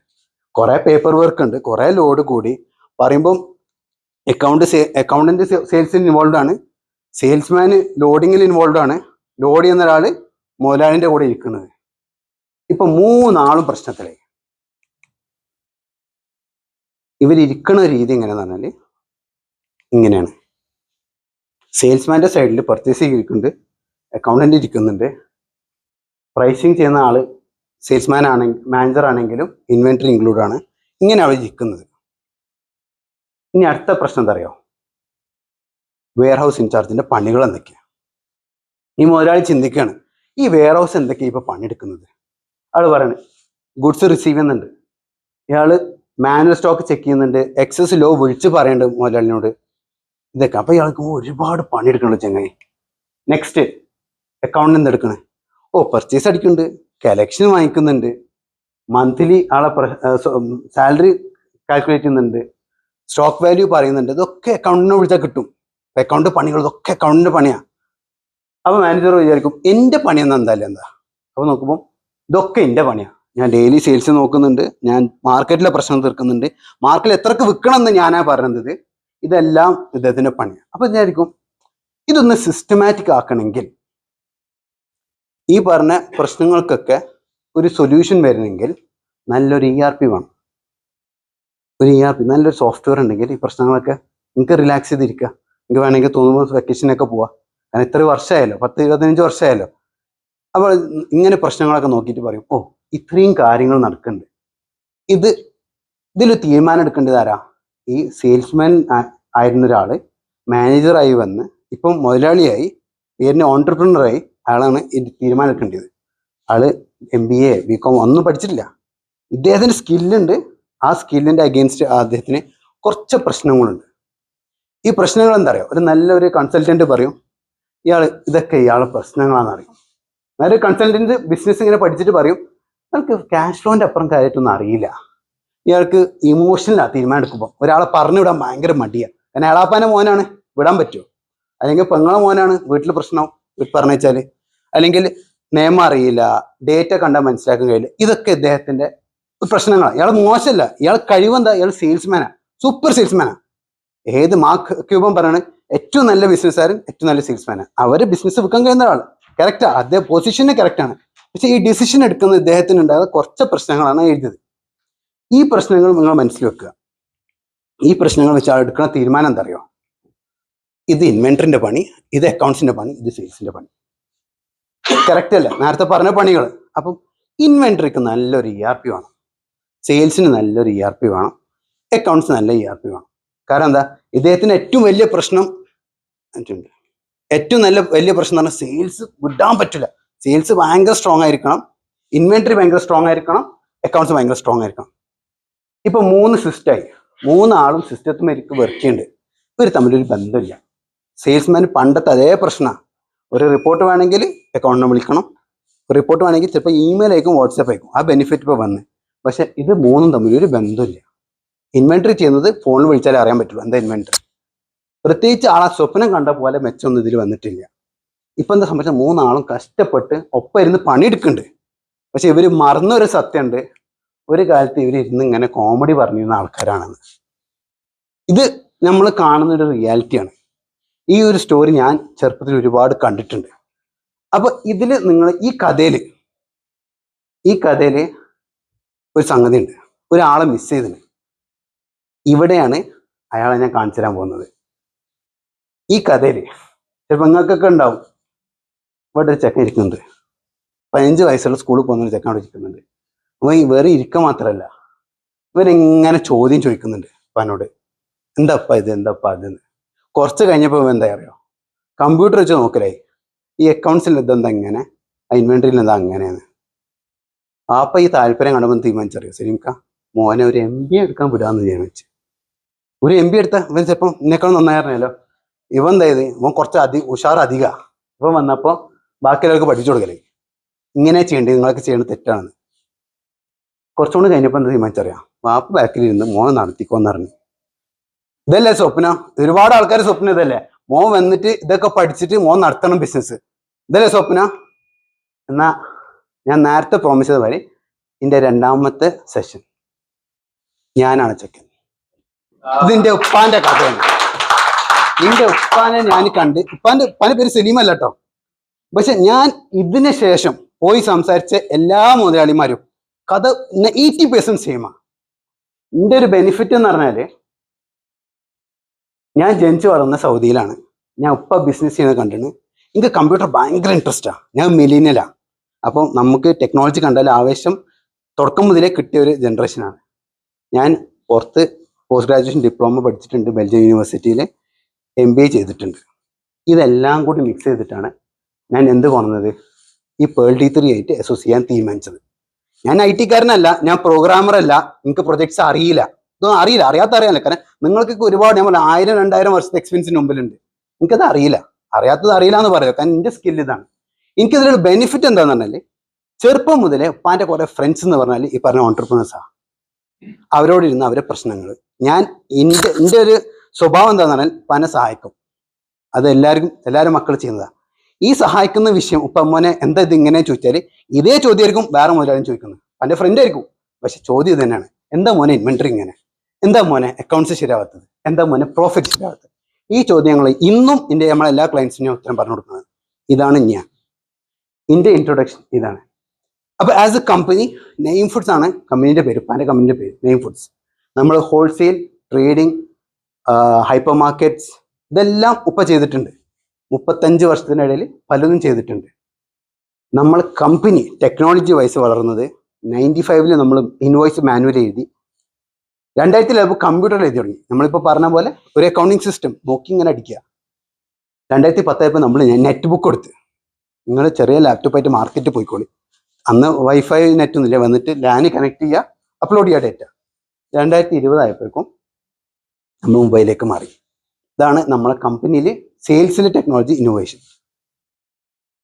കുറെ പേപ്പർ വർക്ക് ഉണ്ട്, കുറെ ലോഡ് കൂടി. പറയുമ്പം അക്കൗണ്ടന്റ് സെയിൽസിൽ ഇൻവോൾവ് ആണ്, സെയിൽസ്മാന് ലോഡിങ്ങിൽ ഇൻവോൾവ് ആണ്, ലോഡ് ചെയ്യുന്ന ഒരാള് മുതലാളിന്റെ കൂടെ ഇരിക്കുന്നത്. ഇപ്പൊ 3 ആളും പ്രശ്നത്തിലായി. ഇവരിയ്ക്കുന്ന രീതി എങ്ങനെയാന്ന് പറഞ്ഞാല് ഇങ്ങനെയാണ്. സെയിൽസ്മാന്റെ സൈഡിൽ പർച്ചേസിങ് ഇരിക്കുന്നുണ്ട്, അക്കൗണ്ടന്റ് ഇരിക്കുന്നുണ്ട്, പ്രൈസിങ് ചെയ്യുന്ന ആള് സെയിൽസ്മാൻ ആണെങ്കിൽ മാനേജർ ആണെങ്കിലും ഇൻവെന്ററി ഇൻക്ലൂഡ് ആണ്. ഇങ്ങനെ അവർ ഇരിക്കുന്നത്. ഇനി അടുത്ത പ്രശ്നം എന്താ അറിയോ, വെയർ ഹൗസ് ഇൻചാർജിന്റെ പണികൾ എന്തൊക്കെയാണ്. ഈ മുതലാളി ചിന്തിക്കുകയാണ്, ഈ വെയർ ഹൗസ് എന്തൊക്കെയാണ് ഇപ്പൊ പണിയെടുക്കുന്നത്. ആള് പറയണേ ഗുഡ്സ് റിസീവ് ചെയ്യുന്നുണ്ട്, ഇയാള് മാനുവൽ സ്റ്റോക്ക് ചെക്ക് ചെയ്യുന്നുണ്ട്, എക്സസ് ലോ വിളിച്ച് പറയുന്നുണ്ട് മുതലാളിനോട്, ഇതൊക്കെ. അപ്പൊ ഇയാൾക്ക് ഒരുപാട് പണിയെടുക്കണല്ലോ ചങ്ങായി. നെക്സ്റ്റ് അക്കൗണ്ട് എന്തെടുക്കണേ, പർച്ചേസ് അടിക്കുന്നുണ്ട്, കളക്ഷൻ വാങ്ങിക്കുന്നുണ്ട്, മന്ത്ലി ആളെ സാലറി കാൽക്കുലേറ്റ് ചെയ്യുന്നുണ്ട്, സ്റ്റോക്ക് വാല്യൂ പറയുന്നുണ്ട്. ഇതൊക്കെ അക്കൗണ്ടിനെ വിളിച്ചാൽ കിട്ടും. അക്കൗണ്ട് പണികൾ ഇതൊക്കെ അക്കൗണ്ടിന്റെ പണിയാ. അപ്പൊ മാനേജർ വിചാരിക്കും എന്റെ പണിയൊന്നും എന്താ. അപ്പൊ നോക്കുമ്പോൾ ഇതൊക്കെ എന്റെ പണിയാ, ഞാൻ ഡെയിലി സെയിൽസ് നോക്കുന്നുണ്ട്, ഞാൻ മാർക്കറ്റിലെ പ്രശ്നം തീർക്കുന്നുണ്ട്, മാർക്കറ്റിൽ എത്രക്ക് വിൽക്കണം എന്ന് ഞാനാ പറയുന്നത്, ഇതെല്ലാം ഇദ്ദേഹത്തിന്റെ പണിയാണ്. അപ്പൊ വിചാരിക്കും ഇതൊന്ന് സിസ്റ്റമാറ്റിക് ആക്കണമെങ്കിൽ, ഈ പറഞ്ഞ പ്രശ്നങ്ങൾക്കൊക്കെ ഒരു സൊല്യൂഷൻ വരണമെങ്കിൽ നല്ലൊരു ERP വേണം. ഒരു ERP, നല്ലൊരു സോഫ്റ്റ്വെയർ ഉണ്ടെങ്കിൽ ഈ പ്രശ്നങ്ങളൊക്കെ നിങ്ങൾക്ക് റിലാക്സ് ചെയ്തിരിക്കുക. നിങ്ങൾക്ക് വേണമെങ്കിൽ തോന്നുമ്പോൾ വെക്കേഷനൊക്കെ പോവാം. കാരണം ഇത്ര വർഷമായല്ലോ, 10-25 വർഷമായല്ലോ. അപ്പോൾ ഇങ്ങനെ പ്രശ്നങ്ങളൊക്കെ നോക്കിയിട്ട് പറയും, ഇത്രയും കാര്യങ്ങൾ നടക്കുന്നുണ്ട്, ഇതിലൊരു തീരുമാനം എടുക്കേണ്ടത് ആരാ? ഈ സെയിൽസ്മാൻ ആയിരുന്ന ഒരാള് മാനേജറായി വന്ന് ഇപ്പം മുതലാളിയായി, പേരിന് ഓൺട്രപ്രണറായി, അയാളാണ് ഇത് തീരുമാനം എടുക്കേണ്ടത്. ആള് MBA BCom ഒന്നും പഠിച്ചിട്ടില്ല, ഇദ്ദേഹത്തിന് സ്കില്ലുണ്ട്. ആ സ്കില്ലിന്റെ അഗെയിൻസ്റ്റ് അദ്ദേഹത്തിന് കുറച്ച് പ്രശ്നങ്ങളുണ്ട്. ഈ പ്രശ്നങ്ങൾ എന്താ പറയുക, ഒരു നല്ലൊരു കൺസൾട്ടന്റ് പറയും ഇതൊക്കെ ഇയാളെ പ്രശ്നങ്ങളാണെന്ന് അറിയും. നല്ലൊരു കൺസൾട്ടന്റ് ബിസിനസ് ഇങ്ങനെ പഠിച്ചിട്ട് പറയും ഇയാൾക്ക് ക്യാഷ് ഫ്ലോന്റെ അപ്പുറം കാര്യമായിട്ടൊന്നും അറിയില്ല, ഇയാൾക്ക് ഇമോഷണലാണ് തീരുമാനം എടുക്കുമ്പോൾ. ഒരാളെ പറഞ്ഞു വിടാൻ ഭയങ്കര മടിയാണ്. കാരണം എളാപ്പാന്റെ മോനാണ്, വിടാൻ പറ്റുമോ? അല്ലെങ്കിൽ പെങ്ങളെ മോനാണ്, വീട്ടിൽ പ്രശ്നം പറഞ്ഞു വെച്ചാല്. അല്ലെങ്കിൽ നിയമം അറിയില്ല, ഡേറ്റ കണ്ടാൽ മനസ്സിലാക്കാൻ കഴിയില്ല. ഇതൊക്കെ ഇദ്ദേഹത്തിന്റെ പ്രശ്നങ്ങളാണ്. ഇയാൾ മോശമല്ല, ഇയാൾ കഴിവെന്താ, ഇയാൾ സെയിൽസ്മാനാ, സൂപ്പർ സെയിൽസ്മാനാ. ഏത് മാർക്ക് ക്യൂബൻ പറയാണ് ഏറ്റവും നല്ല ബിസിനസ്സുകാരൻ, ഏറ്റവും നല്ല സെയിൽസ്മാനാ. അവര് ബിസിനസ് വിൽക്കാൻ കഴിയുന്ന ആൾ കറക്റ്റാ, അദ്ദേഹം പൊസിഷന് കറക്റ്റാണ്. പക്ഷെ ഈ ഡിസിഷൻ എടുക്കുന്ന ഇദ്ദേഹത്തിന് ഉണ്ടാകുന്ന കുറച്ച് പ്രശ്നങ്ങളാണ് എഴുതിയത്. ഈ പ്രശ്നങ്ങൾ നിങ്ങൾ മനസ്സിൽ വെക്കുക. ഈ പ്രശ്നങ്ങൾ വെച്ച് ആൾ എടുക്കുന്ന തീരുമാനം എന്താ അറിയോ, ഇത് ഇൻവെന്ററിന്റെ പണി, ഇത് അക്കൗണ്ട്സിന്റെ പണി, ഇത് സെയിൽസിന്റെ പണി. കറക്റ്റ് അല്ല നേരത്തെ പറഞ്ഞ പണികൾ. അപ്പം ഇൻവെന്ററിക്ക് നല്ലൊരു ERP വേണം, സെയിൽസിന് നല്ലൊരു ERP വേണം, അക്കൗണ്ട്സ് നല്ല ERP വേണം. കാരണം എന്താ, ഇദ്ദേഹത്തിന് ഏറ്റവും വലിയ പ്രശ്നം എന്ന് പറഞ്ഞാൽ സെയിൽസ് വിടാൻ പറ്റില്ല. സെയിൽസ് ഭയങ്കര സ്ട്രോങ് ആയിരിക്കണം, ഇൻവെന്ററി ഭയങ്കര സ്ട്രോങ് ആയിരിക്കണം, അക്കൗണ്ട്സ് ഭയങ്കര സ്ട്രോങ് ആയിരിക്കണം. ഇപ്പൊ 3 സിസ്റ്റമായി, 3 ആളും സിസ്റ്റത്തിലേക്ക് വർക്ക് ചെയ്യുന്നുണ്ട്. ഇവർ തമ്മിലൊരു ബന്ധമില്ല. സെയിൽസ്മാൻ പണ്ടത്തെ അതേ പ്രശ്നമാണ്. ഒരു റിപ്പോർട്ട് വേണമെങ്കിൽ അക്കൗണ്ടിനെ വിളിക്കണം, ഒരു റിപ്പോർട്ട് വേണമെങ്കിൽ ചിലപ്പോൾ ഇമെയിൽ അയക്കും, വാട്സാപ്പ് അയക്കും. ആ ബെനിഫിറ്റ് ഇപ്പോൾ വന്ന്. പക്ഷെ ഇത് 3ഉം തമ്മിലൊരു ബന്ധമില്ല. ഇൻവെന്ററി ചെയ്യുന്നത് ഫോണിൽ വിളിച്ചാലേ അറിയാൻ പറ്റുള്ളൂ എന്താ ഇൻവെന്ററി. പ്രത്യേകിച്ച് ആളെ സ്വപ്നം കണ്ട പോലെ മെച്ചൊന്നും ഇതിൽ വന്നിട്ടില്ല. ഇപ്പൊ എന്താ സംഭവിച്ചാൽ 3 ആളും കഷ്ടപ്പെട്ട് ഒപ്പം ഇരുന്ന് പണിയെടുക്കുന്നുണ്ട്. പക്ഷെ ഇവർ മറന്നൊരു സത്യമുണ്ട്, ഒരു കാലത്ത് ഇവർ ഇരുന്ന് ഇങ്ങനെ കോമഡി പറഞ്ഞിരുന്ന ആൾക്കാരാണെന്ന്. ഇത് നമ്മൾ കാണുന്ന ഒരു റിയാലിറ്റിയാണ്. ഈ ഒരു സ്റ്റോറി ഞാൻ ചെറുപ്പത്തിൽ ഒരുപാട് കണ്ടിട്ടുണ്ട്. അപ്പൊ ഇതില് നിങ്ങൾ ഈ കഥയില് ഒരു സംഗതി ഉണ്ട്, ഒരാളെ മിസ് ചെയ്തിന്. ഇവിടെയാണ് അയാളെ ഞാൻ കാണിച്ചു തരാൻ പോകുന്നത്. ഈ കഥയില് ചിലപ്പോൾ നിങ്ങൾക്കൊക്കെ ഉണ്ടാവും, ഇവിടെ ഒരു ചെക്കൻ ഇരിക്കുന്നുണ്ട്, 15 വയസ്സുള്ള സ്കൂളിൽ പോകുന്ന ഒരു ചെക്കൻ അവിടെ ഇരിക്കുന്നുണ്ട്. അപ്പൊ ഈ വേറെ ഇരിക്കുക മാത്രമല്ല, ഇവരെങ്ങനെ ചോദ്യം ചോദിക്കുന്നുണ്ട് അപ്പനോട്, എന്താപ്പാ ഇത്, എന്താപ്പാ അതെന്ന്. കുറച്ച് കഴിഞ്ഞപ്പോൾ എന്താ അറിയോ, കമ്പ്യൂട്ടർ വെച്ച് നോക്കലായി, ഈ അക്കൗണ്ട്സിൽ ഇതെന്താ ഇങ്ങനെ, ഇൻവെന്ററിയിൽ എന്താ അങ്ങനെയാണ്. അപ്പൊ ഈ താല്പര്യം കണ്ടപ്പോൾ തീരുമാനിച്ചറിയോ സലീംക്ക, മോനെ ഒരു MBA എടുക്കാൻ വിടാന്ന് തീരുമാനിച്ചു. ഒരു MBA എടുത്ത ഇവൻ ചിലപ്പം എന്നെക്കാളും നന്നായിരുന്നല്ലോ. ഇവൻ എന്തായത്, ഇവൻ കുറച്ച് ഉഷാർ അധിക. ഇവൻ വന്നപ്പോ ബാക്കിയുള്ളവർക്ക് പഠിച്ചു കൊടുക്കലേ, ഇങ്ങനെ ചെയ്യേണ്ടത്, നിങ്ങളൊക്കെ ചെയ്യേണ്ടത് തെറ്റാണെന്ന്. കുറച്ചുകൂടി കഴിഞ്ഞപ്പോൾ എന്താ തീരുമാനിച്ചറിയാം, വാപ്പ ബാക്കിലിരുന്ന് മോൻ നടത്തിക്കോന്ന് പറഞ്ഞു. ഇതല്ലേ സ്വപ്ന, ഒരുപാട് ആൾക്കാർ സ്വപ്നം ഇതല്ലേ, മോൻ വന്നിട്ട് ഇതൊക്കെ പഠിച്ചിട്ട് മോൻ നടത്തണം ബിസിനസ്, ഇതല്ലേ സ്വപ്ന. എന്നാ ഞാൻ നേരത്തെ പ്രോമിസ് ചെയ്ത മാതിരി ഇതിന്റെ 2ാമത്തെ സെഷൻ ഞാനാണ് ചെക്കൻ. ഇതിന്റെ ഉപ്പാന്റെ കഥയാണ്. ഇതിന്റെ ഉപ്പാനെ ഞാൻ കണ്ട്, ഉപ്പാന്റെ പേര് സലീം അല്ല കേട്ടോ, പക്ഷെ ഞാൻ ഇതിന് ശേഷം പോയി സംസാരിച്ച എല്ലാ മുതലാളിമാരും കഥ 80% സെയിമാണ്. ഇതിന്റെ ഒരു ബെനിഫിറ്റ് എന്ന് പറഞ്ഞാല്, ഞാൻ ജനിച്ചു വളർന്ന സൗദിയിലാണ്, ഞാൻ ഉപ്പ ബിസിനസ് ചെയ്യുന്നത് കണ്ടിട്ട് എനിക്ക് കമ്പ്യൂട്ടർ ഭയങ്കര ഇൻട്രസ്റ്റാണ്. ഞാൻ മിലീനിയലാണ്. അപ്പം നമുക്ക് ടെക്നോളജി കണ്ടാൽ ആവേശം തുടക്കം മുതലേ കിട്ടിയ ഒരു ജനറേഷനാണ്. ഞാൻ പുറത്ത് പോസ്റ്റ് ഗ്രാജുവേഷൻ ഡിപ്ലോമ പഠിച്ചിട്ടുണ്ട്, ബെൽജിയം യൂണിവേഴ്സിറ്റിയിൽ MBA ചെയ്തിട്ടുണ്ട്. ഇതെല്ലാം കൂടി മിക്സ് ചെയ്തിട്ടാണ് ഞാൻ എന്ത് കൊണ്ടുവന്നത്, ഈ Pearl D3 ആയിട്ട് അസോസിയേറ്റ് ചെയ്യാൻ തീരുമാനിച്ചത്. ഞാൻ IT കാരനല്ല, ഞാൻ പ്രോഗ്രാമർ അല്ല, എനിക്ക് പ്രൊജക്ട്സ് അറിയില്ല, ഇതൊന്നും അറിയില്ല, അറിയാനല്ല. കാരണം നിങ്ങൾക്കൊക്കെ ഒരുപാട് ഞാൻ 1000-2000 വർഷത്തെ എക്സ്പീരിയൻസിന് മുമ്പിലുണ്ട്. എനിക്കത് അറിയില്ല, അറിയാത്തത് അറിയില്ല എന്ന് പറയാം, കാരണം എൻ്റെ സ്കിൽ ഇതാണ്. എനിക്കിതിലൊരു ബെനിഫിറ്റ് എന്താന്ന് പറഞ്ഞാൽ, ചെറുപ്പം മുതലേ ഉപ്പാന്റെ കുറെ ഫ്രണ്ട്സ് എന്ന് പറഞ്ഞാൽ ഈ പറഞ്ഞ ഓൺടർപ്രണേഴ്സാണ്. അവരോടിരുന്ന് അവരെ പ്രശ്നങ്ങൾ, ഞാൻ എൻ്റെ ഒരു സ്വഭാവം എന്താന്ന് പറഞ്ഞാൽ ഉപ്പാനെ സഹായിക്കും. അത് എല്ലാവരും മക്കൾ ചെയ്യുന്നതാണ്. ഈ സഹായിക്കുന്ന വിഷയം ഉപ്പ മോനെ എന്താ ഇത് ഇങ്ങനെ ചോദിച്ചാൽ ഇതേ ചോദ്യമായിരിക്കും വേറെ മുതലാളിയും ചോദിക്കുന്നത്, എൻ്റെ ഫ്രണ്ട് ആയിരിക്കും, പക്ഷെ ചോദ്യം ഇത് തന്നെയാണ്, എന്താ മോനെ ഇൻവെന്ററി ഇങ്ങനെ, എന്താ മോനെ അക്കൗണ്ട്സ് ശരിയാവാത്തത്, എന്താ മോനെ പ്രോഫിറ്റ് ശരിയാവാത്തത്. ഈ ചോദ്യങ്ങൾ ഇന്നും നമ്മളെല്ലാ ക്ലയൻസിനും ഉത്തരം പറഞ്ഞു കൊടുക്കുന്നത്. ഇതാണ് ഞാൻ, എൻ്റെ ഇൻട്രൊഡക്ഷൻ ഇതാണ്. അപ്പൊ as A company, name foods ആണ് കമ്പനീന്റെ പേര്, ഉപ്പാന്റെ കമ്പനീന്റെ പേര് നെയിം ഫുഡ്സ്. നമ്മൾ ഹോൾസെയിൽ, ട്രേഡിംഗ്, ഹൈപ്പർ മാർക്കറ്റ്സ് ഇതെല്ലാം ഉപ്പ ചെയ്തിട്ടുണ്ട്. 35 വർഷത്തിനിടയിൽ പലതും ചെയ്തിട്ടുണ്ട്. നമ്മൾ കമ്പനി ടെക്നോളജി വൈസ് വളർന്നത് 95 നമ്മൾ ഇൻവോയ്സ് മാനുവൽ എഴുതി, 2000 കമ്പ്യൂട്ടറിൽ എഴുതി തുടങ്ങി. നമ്മളിപ്പോൾ പറഞ്ഞ പോലെ ഒരു അക്കൗണ്ടിങ് സിസ്റ്റം നോക്കി ഇങ്ങനെ അടിക്കുക. 2010 നമ്മൾ നെറ്റ് ബുക്ക് കൊടുത്ത്, നിങ്ങൾ ചെറിയ ലാപ്ടോപ്പായിട്ട് മാർക്കറ്റിൽ പോയിക്കോളി. അന്ന് വൈഫൈ നെറ്റ് ഒന്നുമില്ല, വന്നിട്ട് ലാന് കണക്ട് ചെയ്യുക, അപ്ലോഡ് ചെയ്യുക ഡേറ്റ. 2020 ആയപ്പോഴേക്കും നമ്മൾ മുംബൈയിലേക്ക് മാറി. ഇതാണ് നമ്മളെ കമ്പനിയിൽ സെയിൽസിൽ ടെക്നോളജി ഇന്നോവേഷൻ.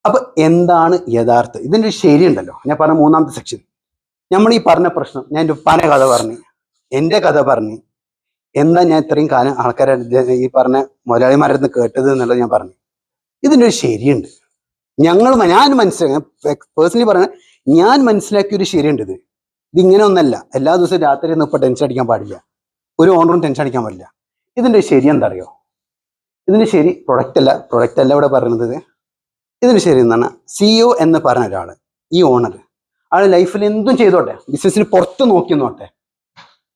അപ്പൊ എന്താണ് യഥാർത്ഥ ഇതിൻ്റെ ഒരു ശരി ഉണ്ടല്ലോ, ഞാൻ പറഞ്ഞ 3ാമത്തെ സെക്ഷൻ. നമ്മൾ ഈ പറഞ്ഞ പ്രശ്നം, ഞാൻ എൻ്റെ ഉപ്പാനെ കഥ പറഞ്ഞു, എൻ്റെ കഥ പറഞ്ഞു, എന്താ ഞാൻ ഇത്രയും കാലം ആൾക്കാരെ ഈ പറഞ്ഞ മുതലാളിമാരുടെ അടുത്ത് കേട്ടത് എന്നുള്ളത് ഞാൻ പറഞ്ഞു. ഇതിൻ്റെ ഒരു ശരിയുണ്ട്. ഞാൻ മനസ്സിലാക്കി, പേഴ്സണലി പറഞ്ഞ ഞാൻ മനസ്സിലാക്കിയ ഒരു ശരിയുണ്ട്. ഇതിങ്ങനെ ഒന്നല്ല, എല്ലാ ദിവസവും രാത്രി ഒന്നും ഇപ്പം ടെൻഷൻ അടിക്കാൻ പാടില്ല, ഒരു ഓണറും ടെൻഷൻ അടിക്കാൻ പാടില്ല. ഇതിൻ്റെ ശരി എന്താ അറിയോ, ഇതിന് ശരി പ്രൊഡക്റ്റ് അല്ല ഇവിടെ പറയുന്നത്. ഇതിന് ശരി എന്താണ്, CEO എന്ന് പറഞ്ഞ ഒരാൾ, ഈ ഓണർ, ആൾ ലൈഫിൽ എന്തും ചെയ്തോട്ടെ, ബിസിനസ്സിന് പുറത്ത് നോക്കി നോട്ടെ,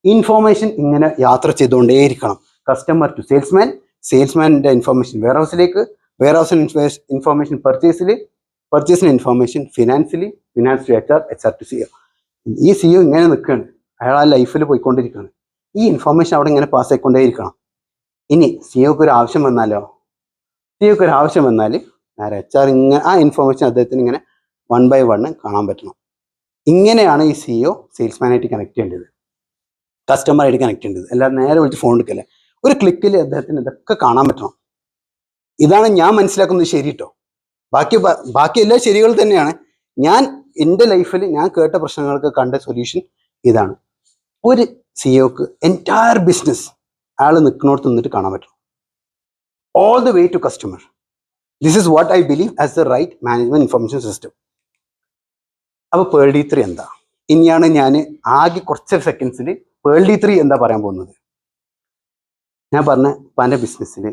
ഇൻഫോർമേഷൻ ഇങ്ങനെ യാത്ര ചെയ്തുകൊണ്ടേയിരിക്കണം. കസ്റ്റമർ ടു സെയിൽസ്മാൻ, സെയിൽസ്മാൻ്റെ ഇൻഫോർമേഷൻ വെയർ ഹൗസിലേക്ക്, വെയർ ഹൗസിന് ഇൻഫോർമേഷൻ പർച്ചേസിന് information finance to HR to CEO. ഈ CEO ഇങ്ങനെ നിൽക്കുകയാണ്, അയാൾ ആ ലൈഫിൽ പോയിക്കൊണ്ടിരിക്കുകയാണ്. ഈ ഇൻഫോർമേഷൻ അവിടെ ഇങ്ങനെ പാസ് ആയിക്കൊണ്ടേയിരിക്കണം. ഇനി സിഒക്ക് ഒരു ആവശ്യം വന്നാൽ നേരെ HR ഇങ്ങനെ ആ ഇൻഫോർമേഷൻ അദ്ദേഹത്തിന് ഇങ്ങനെ 1 by 1 കാണാൻ പറ്റണം. ഇങ്ങനെയാണ് ഈ CEO സെയിൽസ്മാനായിട്ട് കണക്ട് ചെയ്യേണ്ടത്, കസ്റ്റമറായിട്ട് കണക്ട് ചെയ്യേണ്ടത്. എല്ലാവരും നേരെ വിളിച്ച് ഫോൺ എടുക്കല്ലേ, ഒരു ക്ലിക്കിൽ അദ്ദേഹത്തിന് ഇതൊക്കെ കാണാൻ പറ്റണം. ഇതാണ് ഞാൻ മനസ്സിലാക്കുന്നത് ശരി കേട്ടോ. ബാക്കി എല്ലാ ശരികൾ തന്നെയാണ്. ഞാൻ എൻ്റെ ലൈഫിൽ ഞാൻ കേട്ട പ്രശ്നങ്ങൾക്ക് കണ്ട സൊല്യൂഷൻ ഇതാണ്. ഒരു സിഒക്ക് എൻറ്റയർ ബിസിനസ് അയാൾ നിൽക്കുന്നിടത്ത് നിന്നിട്ട് കാണാൻ പറ്റും, all the way to customer. This is what I believe as the right management information system. അപ്പോൾ Pearl D3 എന്താ? ഇനിയാണ് ഞാൻ ആകെ കുറച്ച് സെക്കൻഡ്സിൽ Pearl D3 എന്താ പറയാൻ പോകുന്നത്. ഞാൻ പറഞ്ഞ പല ബിസിനസ്സിൽ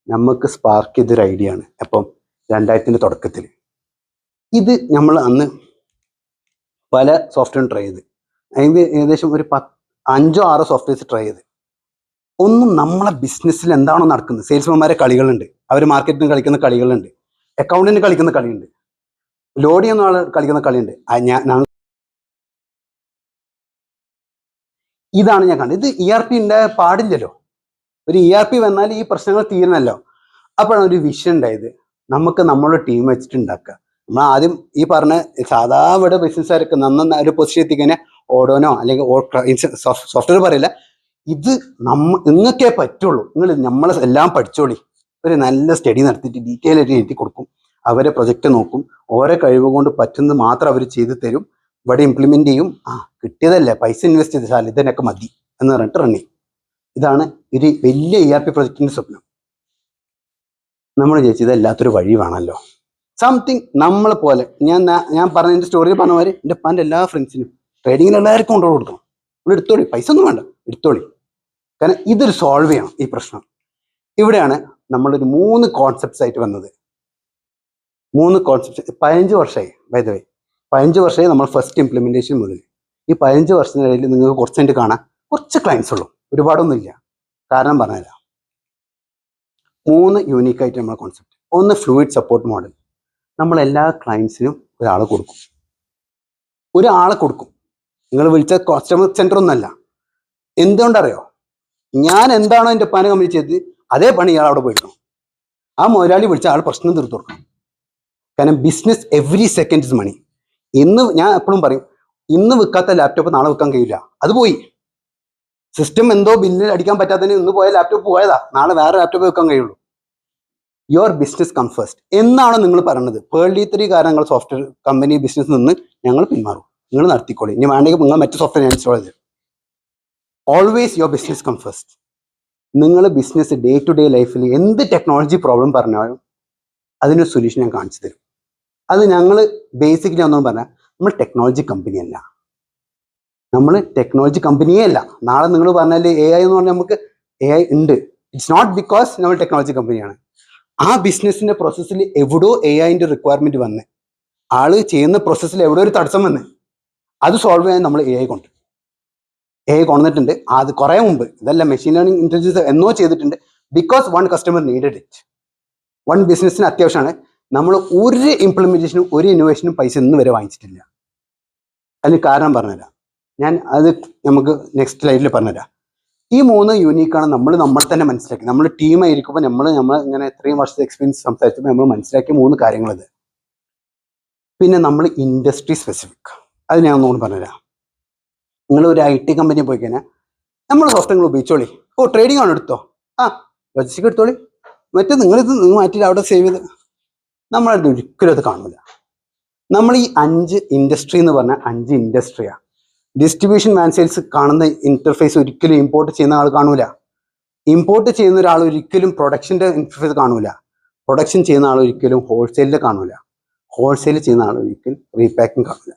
നമുക്ക് സ്പാർക്ക് ചെയ്തൊരു ഐഡിയ ആണ്. അപ്പം 2000-ന്റെ തുടക്കത്തിൽ ഇത് നമ്മൾ അന്ന് പല സോഫ്റ്റ്വെയർ ട്രൈ ചെയ്ത്, അതിന് ഏകദേശം ഒരു 5-6 സോഫ്റ്റ്വെയർസ് ട്രൈ ചെയ്ത്, ഒന്നും നമ്മളെ ബിസിനസ്സിൽ എന്താണോ നടക്കുന്നത്, സെയിൽസ്മാൻമാരെ കളികളുണ്ട്, അവർ മാർക്കറ്റിന് കളിക്കുന്ന കളികളുണ്ട്, അക്കൗണ്ടിന് കളിക്കുന്ന കളിയുണ്ട്, ലോഡ് ചെയ്യുന്ന ആൾ കളിക്കുന്ന കളിയുണ്ട്. ഇതാണ് ഞാൻ കണ്ടത്. ഇത് ERP ഉണ്ടായ പാടില്ലല്ലോ. ഒരു ERP വന്നാൽ ഈ പ്രശ്നങ്ങൾ തീരണല്ലോ. അപ്പോഴാണ് ഒരു വിഷൻ ഉണ്ടായത്, നമുക്ക് നമ്മളുടെ ടീം വെച്ചിട്ട് ഉണ്ടാക്കുക. നമ്മൾ ആദ്യം ഈ പറഞ്ഞ സാധാ ഇവിടെ ബിസിനസ്സുകാർക്ക് നന്ന ഒരു പൊസിഷൻ എത്തിക്കഴിഞ്ഞാൽ ഓടോനോ അല്ലെങ്കിൽ സോഫ്റ്റ്വെയർ പറയില്ല, ഇത് നിങ്ങൾക്കേ പറ്റുള്ളൂ, നിങ്ങൾ നമ്മളെ എല്ലാം പഠിച്ചോളി, ഒരു നല്ല സ്റ്റഡി നടത്തിയിട്ട് ഡീറ്റെയിൽ ആയിട്ട് എഴുതി കൊടുക്കും, അവരെ പ്രൊജക്റ്റ് നോക്കും, ഓരോ കഴിവ് കൊണ്ട് പറ്റുന്നത് മാത്രം അവർ ചെയ്തു തരും, ഇവിടെ ഇംപ്ലിമെന്റ് ചെയ്യും. കിട്ടിയതല്ലേ, പൈസ ഇൻവെസ്റ്റ് ചെയ്ത് സാൽ ഇതിനൊക്കെ മതി എന്ന് പറഞ്ഞിട്ട് റൺ ചെയ്യും. ഇതാണ് ഒരു വലിയ ERP പ്രൊജക്റ്റിന്റെ സ്വപ്നം. നമ്മൾ ചോദിച്ചത് എല്ലാത്തൊരു വഴി വേണമല്ലോ, സംതിങ് നമ്മളെ പോലെ. ഞാൻ പറഞ്ഞ എൻ്റെ സ്റ്റോറിയിൽ പറഞ്ഞ മാതിരി എൻ്റെ ഉപ്പാൻ്റെ എല്ലാ ഫ്രണ്ട്സിനും ട്രേഡിങ്ങിൽ എല്ലാവർക്കും കൊണ്ടുപോയി കൊടുക്കണം, നമ്മൾ എടുത്തോളി, പൈസ ഒന്നും വേണ്ട, എടുത്തോളി. കാരണം ഇതൊരു സോൾവ് ചെയ്യണം ഈ പ്രശ്നം. ഇവിടെയാണ് നമ്മളൊരു 3 കോൺസെപ്റ്റ്സ് ആയിട്ട് വന്നത്. 3 കോൺസെപ്റ്റ് 15 വർഷമായി. ബൈ ദ വേ 15 വർഷമായി നമ്മൾ ഫസ്റ്റ് ഇംപ്ലിമെന്റേഷൻ മുതൽ. ഈ 15 വർഷത്തിനിടയിൽ നിങ്ങൾക്ക് കുറച്ചായിട്ട് കാണാൻ കുറച്ച് ക്ലയൻസ് ഉള്ളൂ, ഒരുപാടൊന്നും ഇല്ല. കാരണം പറഞ്ഞുതരാം. 3 യൂണീക്കായിട്ട് നമ്മളെ കോൺസെപ്റ്റ്. ഒന്ന് ഫ്ലൂയിഡ് സപ്പോർട്ട് മോഡൽ. നമ്മൾ എല്ലാ ക്ലയൻസിനും ഒരാളെ കൊടുക്കും. നിങ്ങൾ വിളിച്ച കസ്റ്റമർ സെന്റർ ഒന്നല്ല. എന്തുകൊണ്ടറിയോ, ഞാൻ എന്താണോ എൻ്റെ ഉപ്പാനെ കമ്പനി ചെയ്തത് അതേ പണി ഇയാൾ അവിടെ പോയിരിക്കണം. ആ മുതലാളി വിളിച്ച ആൾ പ്രശ്നം തീർത്തു കൊടുക്കണം. കാരണം business every second is money. ഇന്ന് ഞാൻ എപ്പോഴും പറയും, ഇന്ന് വിൽക്കാത്ത ലാപ്ടോപ്പ് നാളെ വിൽക്കാൻ കഴിയില്ല, അത് പോയി. സിസ്റ്റം എന്തോ ബില്ലിൽ അടിക്കാൻ പറ്റാത്തതിന് ഇന്ന് പോയ ലാപ്ടോപ്പ് പോയതാ, നാളെ വേറെ ലാപ്ടോപ്പ് വെക്കാൻ കഴിയുള്ളൂ. യുവർ ബിസിനസ് കം ഫസ്റ്റ് എന്നാണ് നിങ്ങൾ പറയുന്നത്. പേർലി 3 കാര്യങ്ങൾ സോഫ്റ്റ്വെയർ കമ്പനി ബിസിനസ് നിന്ന് ഞങ്ങൾ പിന്മാറും, നിങ്ങൾ നടത്തിക്കോളി, ഇനി വേണമെങ്കിൽ നിങ്ങൾ മറ്റു സോഫ്റ്റ്വെയർ ഇൻസ്റ്റാൾ ചെയ്ത്. Always your business come first. നിങ്ങൾ ബിസിനസ് ഡേ ടു ഡേ ലൈഫിൽ എന്ത് ടെക്നോളജി പ്രോബ്ലം പറഞ്ഞാലും അതിനൊരു സൊല്യൂഷൻ ഞാൻ കാണിച്ചു തരും. അത് ഞങ്ങൾ ബേസിക്കലി ഒന്നും പറഞ്ഞാൽ നമ്മൾ ടെക്നോളജി കമ്പനിയല്ല, നാളെ നിങ്ങൾ പറഞ്ഞാൽ AI എന്ന് പറഞ്ഞാൽ നമുക്ക് AI ഉണ്ട്. ഇറ്റ്സ് നോട്ട് ബിക്കോസ് നമ്മൾ ടെക്നോളജി കമ്പനിയാണ്. ആ ബിസിനസിന്റെ പ്രോസസ്സിൽ എവിടോ AIന്റെ റിക്വയർമെന്റ് വന്ന്, ആള് ചെയ്യുന്ന പ്രോസസ്സിൽ എവിടെ ഒരു തടസ്സം വന്ന്, അത് സോൾവ് ചെയ്യാൻ നമ്മൾ AI കൊണ്ടുവന്നിട്ടുണ്ട്. അത് കുറെ മുമ്പ്, ഇതല്ല മെഷീൻ ലേണിംഗ് ഇന്റലിജൻസ് എന്നോ ചെയ്തിട്ടുണ്ട്. Because one customer needed it. One ബിസിനസ്സിന് അത്യാവശ്യമാണ്. നമ്മൾ ഒരു ഇംപ്ലിമെന്റേഷനും ഒരു ഇന്നോവേഷനും പൈസ ഇന്ന് വരെ വാങ്ങിച്ചിട്ടില്ല. അതിന് കാരണം പറഞ്ഞുതരാം ഞാൻ, അത് നമുക്ക് നെക്സ്റ്റ് സ്ലൈഡിൽ പറഞ്ഞുതരാം. ഈ 3 യൂണീക്കാണ് നമ്മൾ തന്നെ മനസ്സിലാക്കി. നമ്മൾ ടീമായിരിക്കുമ്പോൾ നമ്മൾ ഇങ്ങനെ 3 വർഷത്തെ എക്സ്പീരിയൻസ് സംസാരിച്ചപ്പോൾ നമ്മൾ മനസ്സിലാക്കിയ 3 കാര്യങ്ങളത്. പിന്നെ നമ്മൾ ഇൻഡസ്ട്രി സ്പെസിഫിക്, അത് ഞാൻ ഒന്നുകൂടി പറഞ്ഞുതരാം. നിങ്ങൾ ഒരു IT കമ്പനി പോയി കഴിഞ്ഞാൽ നമ്മൾ സോഫ്റ്റ്വെയർ ഉപയോഗിച്ചോളി, ട്രേഡിംഗ് ആണ് എടുത്തോ, ലോജിസ്റ്റിക് എടുത്തോളി, മറ്റേ നിങ്ങളിത് മാറ്റിയിട്ട് അവിടെ സേവ് ചെയ്ത്, നമ്മളത് ഒരിക്കലും അത് കാണില്ല. നമ്മൾ ഈ 5 ഇൻഡസ്ട്രി എന്ന് പറഞ്ഞാൽ 5 ഇൻഡസ്ട്രിയാണ്. ഡിസ്ട്രിബ്യൂഷൻ മാൻസെയിൽസ് കാണുന്ന ഇന്റർഫേസ് ഒരിക്കലും ഇമ്പോർട്ട് ചെയ്യുന്ന ആൾ കാണൂല. ഇമ്പോർട്ട് ചെയ്യുന്ന ഒരാൾ ഒരിക്കലും പ്രൊഡക്ഷൻ്റെ ഇന്റർഫേസ് കാണൂല. പ്രൊഡക്ഷൻ ചെയ്യുന്ന ആൾ ഒരിക്കലും ഹോൾസെയിലിൽ കാണൂല. ഹോൾസെയിൽ ചെയ്യുന്ന ആൾ ഒരിക്കലും റീപാക്കിംഗ് കാണൂല.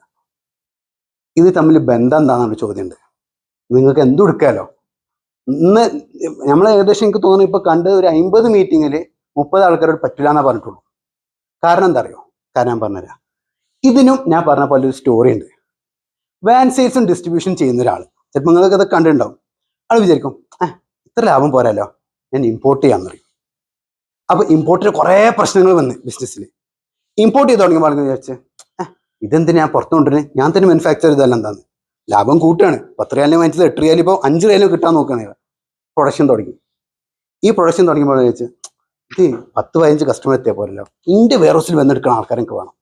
ഇത് തമ്മിൽ ബന്ധം എന്താണെന്നൊരു ചോദ്യമുണ്ട്. നിങ്ങൾക്ക് എന്തും എടുക്കാമല്ലോ. ഇന്ന് നമ്മൾ ഏകദേശം എനിക്ക് തോന്നുന്നു ഇപ്പൊ കണ്ട് ഒരു 50 മീറ്റിങ്ങിൽ 30 ആൾക്കാരോട് പറ്റില്ല എന്നാ പറഞ്ഞിട്ടുള്ളൂ. കാരണം എന്താ അറിയോ? കാരണം ഞാൻ പറഞ്ഞുതരാം. ഇതിനും ഞാൻ പറഞ്ഞ പോലെ ഒരു സ്റ്റോറി ഉണ്ട്. വാൻ സെയിൽസും ഡിസ്ട്രിബ്യൂഷൻ ചെയ്യുന്ന ഒരാൾ, ചിലപ്പോൾ നിങ്ങൾക്ക് അത് കണ്ടിട്ടുണ്ടാവും. ആൾ വിചാരിക്കും, ഇത്ര ലാഭം പോരാലോ, ഞാൻ ഇമ്പോർട്ട് ചെയ്യാന്ന് പറയും. അപ്പൊ ഇമ്പോർട്ടിന് കുറേ പ്രശ്നങ്ങൾ വന്ന് ബിസിനസ്സിൽ. ഇമ്പോർട്ട് ചെയ്ത് തുടങ്ങിയപ്പോൾ ആൾക്ക് വിചാരിച്ച്, ഇതെന്തിനാ ഞാൻ പുറത്തു കൊണ്ടുവരുന്നത്, ഞാൻ തന്നെ മാനുഫാക്ചർ ചെയ്തല്ല എന്താന്ന്, ലാഭം കൂട്ടുകയാണ്. 10 റിയാലിന് വാങ്ങിച്ചത് 8 റിയാലും ഇപ്പോൾ 5 റിയാലും കിട്ടാൻ നോക്കുകയാണ്. പ്രൊഡക്ഷൻ തുടങ്ങി. ഈ പ്രൊഡക്ഷൻ തുടങ്ങിയപ്പോൾ വെച്ച് ഇത് 10-15 കസ്റ്റമർ എത്തിയാൽ പോരല്ലോ, ഇന്റെ വെയർഹൗസിൽ വന്നെടുക്കുന്ന ആൾക്കാരെ എനിക്ക് വേണം.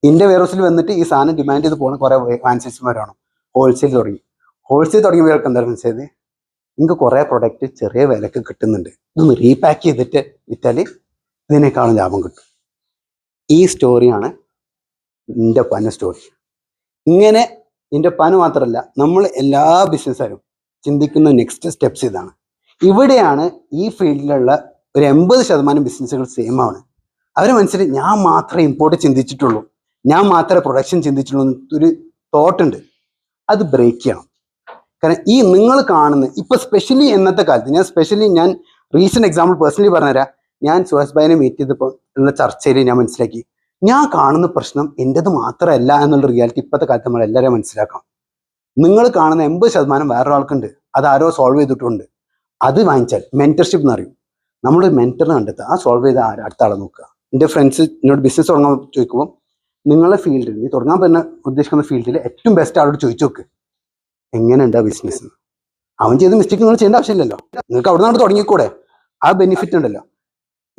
ഇന്റെ വെയർഹൗസിൽ വന്നിട്ട് ഈ സാധനം ഡിമാൻഡ് ചെയ്ത് പോകുന്ന കുറേ ഫാൻസിമാർ വേണം. ഹോൾസെയിൽ തുടങ്ങിയവർക്ക് എന്താ മനസ്സിലായത്, നിങ്ങൾക്ക് കുറേ പ്രൊഡക്റ്റ് ചെറിയ വിലക്ക് കിട്ടുന്നുണ്ട്, ഇതൊന്ന് റീപാക്ക് ചെയ്തിട്ട് വിറ്റാൽ ഇതിനേക്കാളും ലാഭം കിട്ടും. ഈ സ്റ്റോറിയാണ് എൻ്റെ പന സ്റ്റോറി. ഇങ്ങനെ എൻ്റെ പന മാത്രമല്ല, നമ്മൾ എല്ലാ ബിസിനസ്സുകാരും ചിന്തിക്കുന്ന നെക്സ്റ്റ് സ്റ്റെപ്സ് ഇതാണ്. ഇവിടെയാണ് ഈ ഫീൽഡിലുള്ള ഒരു 80% ബിസിനസ്സുകൾ സെയിം ആണ്. അവരെ മനസ്സിൽ ഞാൻ മാത്രമേ ഇമ്പോർട്ട് ചിന്തിച്ചിട്ടുള്ളൂ, ഞാൻ മാത്രമേ പ്രൊഡക്ഷൻ ചിന്തിച്ചുള്ളൂ എന്നൊരു തോട്ടുണ്ട്. അത് ബ്രേക്ക് ചെയ്യണം. കാരണം ഈ നിങ്ങൾ കാണുന്ന ഇപ്പൊ സ്പെഷ്യലി ഇന്നത്തെ കാലത്ത്, ഞാൻ റീസെന്റ് എക്സാമ്പിൾ പേഴ്സണലി പറഞ്ഞുതരാം. ഞാൻ സുഹാസ് ഭായിനെ മീറ്റ് ചെയ്തപ്പോൾ ഉള്ള ചർച്ചയിൽ ഞാൻ മനസ്സിലാക്കി, ഞാൻ കാണുന്ന പ്രശ്നം എൻ്റെത് മാത്രമല്ല എന്നുള്ള റിയാലിറ്റി ഇപ്പോഴത്തെ കാലത്ത് നമ്മൾ എല്ലാവരെയും മനസ്സിലാക്കണം. നിങ്ങൾ കാണുന്ന 80% വേറൊരാൾക്കുണ്ട്, അത് ആരോ സോൾവ് ചെയ്തിട്ടുണ്ട്. അത് വാങ്ങിച്ചാൽ മെന്റർഷിപ്പ് എന്ന് അറിയും. നമ്മളൊരു മെന്ററിനെ കണ്ടെത്തുക, ആ സോൾവ് ചെയ്ത അടുത്ത ആളെ നോക്കുക. എൻ്റെ ഫ്രണ്ട്സ് എന്നോട് ബിസിനസ് തുടങ്ങാൻ ചോദിക്കുമ്പോൾ നിങ്ങളുടെ ഫീൽഡിൽ, നീ തുടങ്ങാൻ പറ്റുന്ന ഉദ്ദേശിക്കുന്ന ഫീൽഡിൽ ഏറ്റവും ബെസ്റ്റ് ആളോട് ചോദിച്ചു നോക്ക് എങ്ങനെയുണ്ട് ആ ബിസിനസ്. അവൻ ചെയ്ത മിസ്റ്റേക്ക് നിങ്ങൾ ചെയ്യേണ്ട ആവശ്യമില്ലല്ലോ, നിങ്ങൾക്ക് അവിടെ നിന്നാണ് തുടങ്ങിക്കൂടെ, ആ ബെനിഫിറ്റ് ഉണ്ടല്ലോ.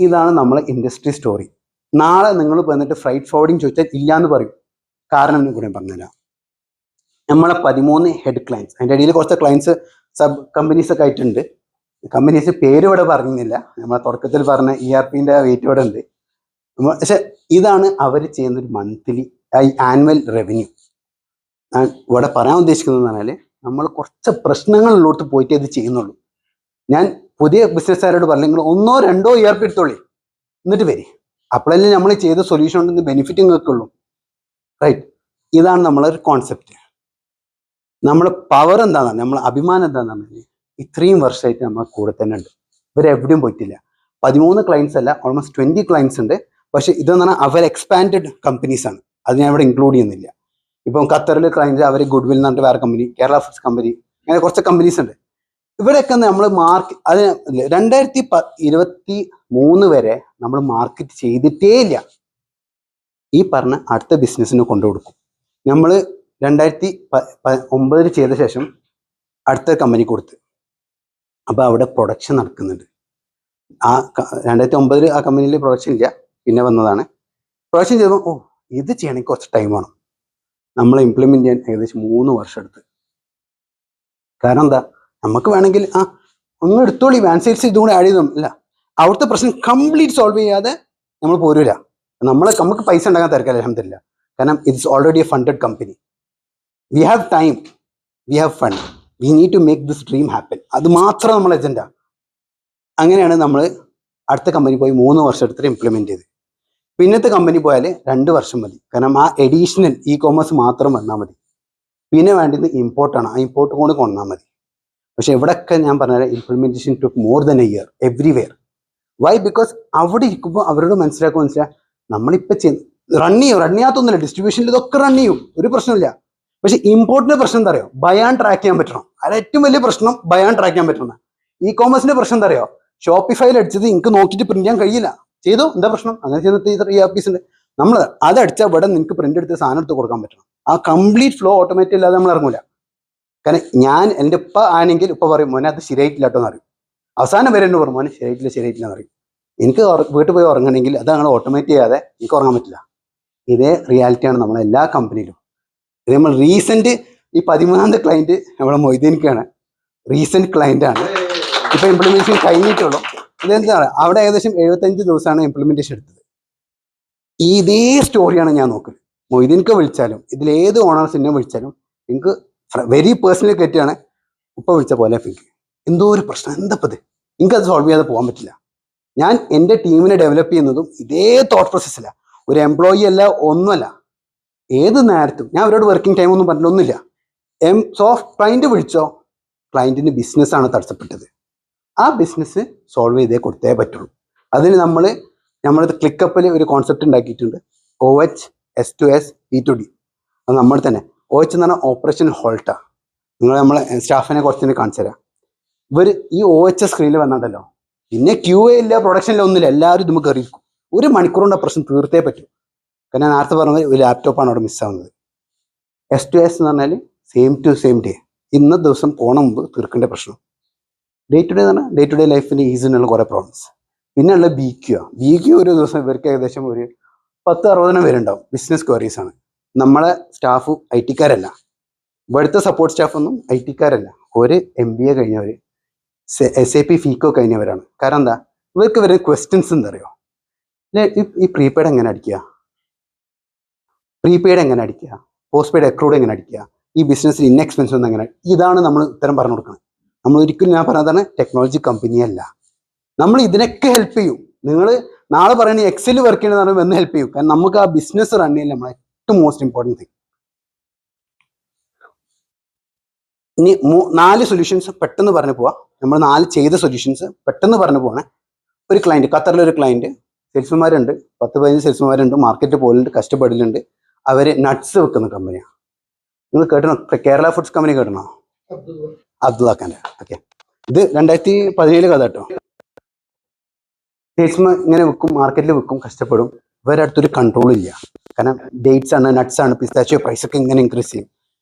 ഇതാണ് നമ്മളെ ഇൻഡസ്ട്രി സ്റ്റോറി. നാളെ നിങ്ങൾ വന്നിട്ട് ഫ്രൈറ്റ് ഫോർവേഡിങ് ചോദിച്ചാൽ ഇല്ലയെന്ന് പറയും. കാരണം എന്നെ കൂടെ പറഞ്ഞുതരാം. നമ്മളെ 13 ഹെഡ് ക്ലയൻസ്, അതിൻ്റെ ഇടയിൽ കുറച്ച് ക്ലയൻസ് സബ് കമ്പനീസ് ഒക്കെ ആയിട്ടുണ്ട്. കമ്പനീസ് പേര് ഇവിടെ പറഞ്ഞില്ല, നമ്മളെ തുടക്കത്തിൽ പറഞ്ഞ ERPന്റെ വെയിറ്റ് ഇവിടെ ഉണ്ട്. പക്ഷെ ഇതാണ് അവർ ചെയ്യുന്നൊരു മന്ത്ലി ആനുവൽ റവന്യൂ. ഞാൻ ഇവിടെ പറയാൻ ഉദ്ദേശിക്കുന്നത് പറഞ്ഞാൽ നമ്മൾ കുറച്ച് പ്രശ്നങ്ങളിലോട്ട് പോയിട്ട് ഇത് ചെയ്യുന്നുള്ളൂ. ഞാൻ പുതിയ ബിസിനസ്സുകാരോട് പറഞ്ഞു, നിങ്ങൾ 1 or 2 ERP എടുത്തോളി, എന്നിട്ട് വരി, അപ്പോഴല്ലേ നമ്മൾ ചെയ്ത സൊല്യൂഷൻ കൊണ്ട് ബെനിഫിറ്റ് നിങ്ങൾക്കുള്ളൂ. റൈറ്റ്, ഇതാണ് നമ്മളൊരു കോൺസെപ്റ്റ്. നമ്മളെ പവർ എന്താണെന്ന്, നമ്മളെ അഭിമാനം എന്താണെന്ന് പറഞ്ഞാൽ ഇത്രയും വർഷമായിട്ട് നമ്മളെ കൂടെ തന്നെ ഉണ്ട്. ഇവരെവിടെയും പോയിട്ടില്ല. 13 ക്ലയൻസ് അല്ല, ഓൾമോസ്റ്റ് 20 ക്ലയൻസ് ഉണ്ട്. പക്ഷെ ഇതെന്ന് പറഞ്ഞാൽ അവർ എക്സ്പാൻഡഡ് കമ്പനീസ് ആണ്, അത് ഞാൻ ഇവിടെ ഇൻക്ലൂഡ് ചെയ്യുന്നില്ല. ഇപ്പം ഖത്തറിൽ ക്ലയൻസ് അവർ ഗുഡ്വിൽ എന്ന് പറഞ്ഞിട്ട് വേറെ കമ്പനി, കേരള ഫുഡ്സ് കമ്പനി, അങ്ങനെ കുറച്ച് കമ്പനീസ് ഉണ്ട്. ഇവിടെയൊക്കെ നമ്മൾ അത് 2023 വരെ നമ്മൾ മാർക്കറ്റ് ചെയ്തിട്ടേ ഇല്ല. ഈ പറഞ്ഞ അടുത്ത ബിസിനസ്സിന് കൊണ്ടുകൊടുക്കും. നമ്മൾ 2009 ചെയ്ത ശേഷം അടുത്ത കമ്പനി കൊടുത്ത്, അപ്പോൾ അവിടെ പ്രൊഡക്ഷൻ നടക്കുന്നുണ്ട്. ആ 2009 ആ കമ്പനിയിൽ പ്രൊഡക്ഷൻ ഇല്ല, പിന്നെ വന്നതാണ്. പ്രൊഡക്ഷൻ ചെയ്തപ്പോൾ ഇത് ചെയ്യണമെങ്കിൽ കുറച്ച് ടൈം വേണം. നമ്മൾ ഇംപ്ലിമെന്റ് ചെയ്യാൻ ഏകദേശം 3 വർഷം എടുത്ത്. കാരണം എന്താ, നമുക്ക് വേണമെങ്കിൽ ഒന്ന് എടുത്തോളി, വാൻ സെയിൽസ് ഇതും കൂടെ ആഡ് ചെയ്തു, ഇല്ല, അവിടുത്തെ പ്രശ്നം കംപ്ലീറ്റ് സോൾവ് ചെയ്യാതെ നമ്മൾ പോരൂല. നമുക്ക് പൈസ ഉണ്ടാക്കാൻ തിരക്കല്ല, അൽഹംദുലില്ലാ. കാരണം it's already a funded company. We have time, we have fund, we need to make this dream happen. അത് മാത്രം നമ്മൾ എജൻഡ. അങ്ങനെയാണ് നമ്മൾ അടുത്ത കമ്പനി പോയി 3 വർഷം എടുത്തിട്ട് ഇംപ്ലിമെന്റ് ചെയ്ത്. പിന്നത്തെ കമ്പനി പോയാൽ 2 വർഷം മതി. കാരണം ആ എഡീഷണൽ E-commerce മാത്രം വന്നാൽ മതി. പിന്നെ വേണ്ടത് ഇമ്പോർട്ടാണ്, ആ ഇമ്പോർട്ട് കൊണ്ട് കൊണ്ടാൽ മതി. പക്ഷെ ഇവിടെയൊക്കെ ഞാൻ പറഞ്ഞാൽ implementation took more than a year everywhere. Why? Because അവിടെ ഇരിക്കുമ്പോൾ അവരോട് മനസ്സിലാക്കുക നമ്മളിപ്പോൾ റൺ ചെയ്യാത്തൊന്നുമില്ല, ഡിസ്ട്രിബ്യൂഷനിൽ ഇതൊക്കെ റൺ ചെയ്യും, ഒരു പ്രശ്നമില്ല. പക്ഷെ ഇമ്പോർട്ടിന്റെ പ്രശ്നം എന്താ അറിയോ, ബയാൻ ട്രാക്ക് ചെയ്യാൻ പറ്റണം. അത് ഏറ്റവും വലിയ പ്രശ്നം, ബയാൻ ട്രാക്ക് ചെയ്യാൻ പറ്റണം. E-commerceന്റെ പ്രശ്നം എന്താ അറിയോ, ഷോപ്പിഫൈയിൽ അടിച്ചത് എനിക്ക് നോക്കിയിട്ട് പ്രിന്റ് ചെയ്യാൻ കഴിയില്ല. ചെയ്തോ, എന്താ പ്രശ്നം? അങ്ങനെ ചെയ്യുന്ന ERPs ഉണ്ട്. നമ്മൾ അതടിച്ചാൽ ഇവിടെ നിങ്ങൾക്ക് പ്രിന്റ് എടുത്ത് സാധനം എടുത്ത് കൊടുക്കാൻ പറ്റണം. ആ കംപ്ലീറ്റ് ഫ്ലോ ഓട്ടോമാറ്റിക് ഇല്ലാതെ നമ്മൾ ഇറങ്ങൂല. കാരണം ഞാൻ എൻ്റെ ഉപ്പ ആണെങ്കിൽ ഉപ്പ പറയും, മോനെ അത് ശരിയായിട്ടില്ല കേട്ടോ എന്ന് പറയും. അവസാനം വരെ എന്നെ പറയും, മോനെ ശരിയായിട്ടില്ല എന്ന് പറയും. എനിക്ക് വീട്ടിൽ പോയി ഉറങ്ങണമെങ്കിൽ അത് അങ്ങനെ ഓട്ടോമേറ്റ് ചെയ്യാതെ എനിക്ക് ഉറങ്ങാൻ പറ്റില്ല. ഇതേ റിയാലിറ്റിയാണ് നമ്മളെ എല്ലാ കമ്പനിയിലും. ഇത് നമ്മൾ റീസെന്റ് ഈ 13ാമത്തെ ക്ലയന്റ് നമ്മളെ മൊയ്തീനിക്കാണ്, റീസെന്റ് ക്ലയന്റ് ആണ്. ഇപ്പൊ ഇംപ്ലിമെന്റേഷൻ കഴിഞ്ഞിട്ടുള്ളൂ. ഇതെന്താണ്, അവിടെ ഏകദേശം 75 ദിവസമാണ് ഇംപ്ലിമെന്റേഷൻ എടുത്തത്. ഇതേ സ്റ്റോറിയാണ് ഞാൻ നോക്കുന്നത്. മൊയ്തീനിക്ക് വിളിച്ചാലും ഇതിലേത് ഓണേഴ്സിനെ വിളിച്ചാലും എനിക്ക് വെരി പേഴ്സണലി കയറ്റിയാണ് ഉപ്പ വിളിച്ച പോലെ എനിക്ക് എന്തോ ഒരു പ്രശ്നം, എന്തപ്പത് എനിക്കത് സോൾവ് ചെയ്യാതെ പോകാൻ പറ്റില്ല. ഞാൻ എൻ്റെ ടീമിനെ ഡെവലപ്പ് ചെയ്യുന്നതും ഇതേ തോട്ട് പ്രോസസ്സിലാണ്. ഒരു എംപ്ലോയി അല്ല, ഒന്നുമല്ല. ഏത് നേരത്തും ഞാൻ അവരോട് വർക്കിംഗ് ടൈം ഒന്നും പറഞ്ഞിട്ടൊന്നുമില്ല. ക്ലയന്റ് വിളിച്ചോ, ക്ലയന്റിന് ബിസിനസ്സാണ് തടസ്സപ്പെട്ടത്, ആ ബിസിനസ് സോൾവ് ചെയ്തേ കൊടുത്തേ പറ്റുള്ളൂ. അതിന് നമ്മളത് ക്ലിക്കപ്പിൽ ഒരു കോൺസെപ്റ്റ് ഉണ്ടാക്കിയിട്ടുണ്ട്, OH S2S P2D. അത് നമ്മൾ തന്നെ OH എന്ന് പറഞ്ഞാൽ ഓപ്പറേഷൻ ഹോൾട്ടാ. നമ്മളെ സ്റ്റാഫിനെ കുറച്ചിട്ട് കാണിച്ചു തരാം. ഇവർ ഈ OH സ്ക്രീനിൽ വന്നിട്ടല്ലോ, പിന്നെ QA ഇല്ല, പ്രൊഡക്ഷനില്ല, ഒന്നുമില്ല, എല്ലാവരും ഇത് നമുക്ക് അറിയിക്കും. 1 മണിക്കൂർ കൊണ്ട് പ്രശ്നം തീർത്തേ പറ്റും. കാരണം നേരത്തെ പറഞ്ഞത് ഒരു ലാപ്ടോപ്പാണ് അവിടെ മിസ്സാവുന്നത്. S2S എന്ന് പറഞ്ഞാൽ സെയിം ടു സെയിം ഡേ, ഇന്ന ദിവസം പോണ മുമ്പ് തീർക്കേണ്ട പ്രശ്നം. ഡേ ടു ഡേ എന്ന് പറഞ്ഞാൽ ഡേ ടു ഡേ ലൈഫിന് ഈസിനുള്ള കുറേ പ്രോബ്ലംസ്. പിന്നെ ഉള്ള BQ ഒരു ദിവസം ഇവർക്ക് ഏകദേശം ഒരു 10-60 പേരുണ്ടാവും. ബിസിനസ് ക്വയറീസ് ആണ്. നമ്മളെ സ്റ്റാഫ് IT-കാരല്ല, ഇവിടുത്തെ സപ്പോർട്ട് സ്റ്റാഫൊന്നും IT-കാരല്ല, ഒരു MBA കഴിഞ്ഞവർ, SAP FICO കഴിഞ്ഞവരാണ്. കാരണം എന്താ, ഇവർക്ക് വരുന്ന ക്വസ്റ്റ്യൻസ് എന്താ അറിയോ, ഈ പ്രീപെയ്ഡ് എങ്ങനെ അടിക്കുക, പോസ്റ്റ് പെയ്ഡ് അക്രൂഡ് എങ്ങനെ അടിക്കുക, ഈ ബിസിനസ്സിൽ ഇന്ന എക്സ്പെൻസ് ഒന്നും എങ്ങനെ, ഇതാണ് നമ്മൾ ഉത്തരം പറഞ്ഞു കൊടുക്കണം. നമ്മൾ ഒരിക്കലും, ഞാൻ പറഞ്ഞതാണ്, ടെക്നോളജി കമ്പനിയല്ല. നമ്മൾ ഇതിനൊക്കെ ഹെൽപ്പ് ചെയ്യും. നിങ്ങൾ നാളെ പറയുന്ന എക്സൽ വർക്ക് ചെയ്യണമെന്ന് വന്ന് ഹെൽപ്പ് ചെയ്യും. കാരണം നമുക്ക് ആ ബിസിനസ് റൺ ചെയ്യാൻ നമ്മളെ ഏറ്റവും മോസ്റ്റ് ഇമ്പോർട്ടൻറ്റ് തിങ്. ഇനി 4 സൊല്യൂഷൻസ് പെട്ടെന്ന് പറഞ്ഞു പോവാം. നമ്മൾ 4 ചെയ്ത സൊല്യൂഷൻസ് പെട്ടെന്ന് പറഞ്ഞു പോവാണ്. ഒരു ക്ലയൻറ്റ്, ഖത്തറിലൊരു ക്ലയൻറ്റ്, സെയിൽസ്മാരുണ്ട്, 10-15 സെയിൽസ്മാരുണ്ട്, മാർക്കറ്റ് പോലുണ്ട്, കഷ്ടപ്പെടലുണ്ട്. അവർ നട്ട്സ് വെക്കുന്ന കമ്പനിയാണ്. നിങ്ങൾ കേട്ടണോ? കേരള ഫുഡ്സ് കമ്പനി കേട്ടണോ? അബ്ദുള്ള ഖാൻ്റെ. ഓക്കെ, ഇത് 2017 കഥ കേട്ടോ. സെയിൽസ്മാൻ ഇങ്ങനെ വിൽക്കും, മാർക്കറ്റിൽ വിൽക്കും, കഷ്ടപ്പെടും. ഇവരുടെ അടുത്തൊരു കൺട്രോൾ ഇല്ല. കാരണം ഡേറ്റ്സ് ആണ്, നട്ട്സ് ആണ്, പിസ്താച്ചിയോ പ്രൈസ് ഒക്കെ ഇങ്ങനെ ഇൻക്രീസ് ചെയ്യും.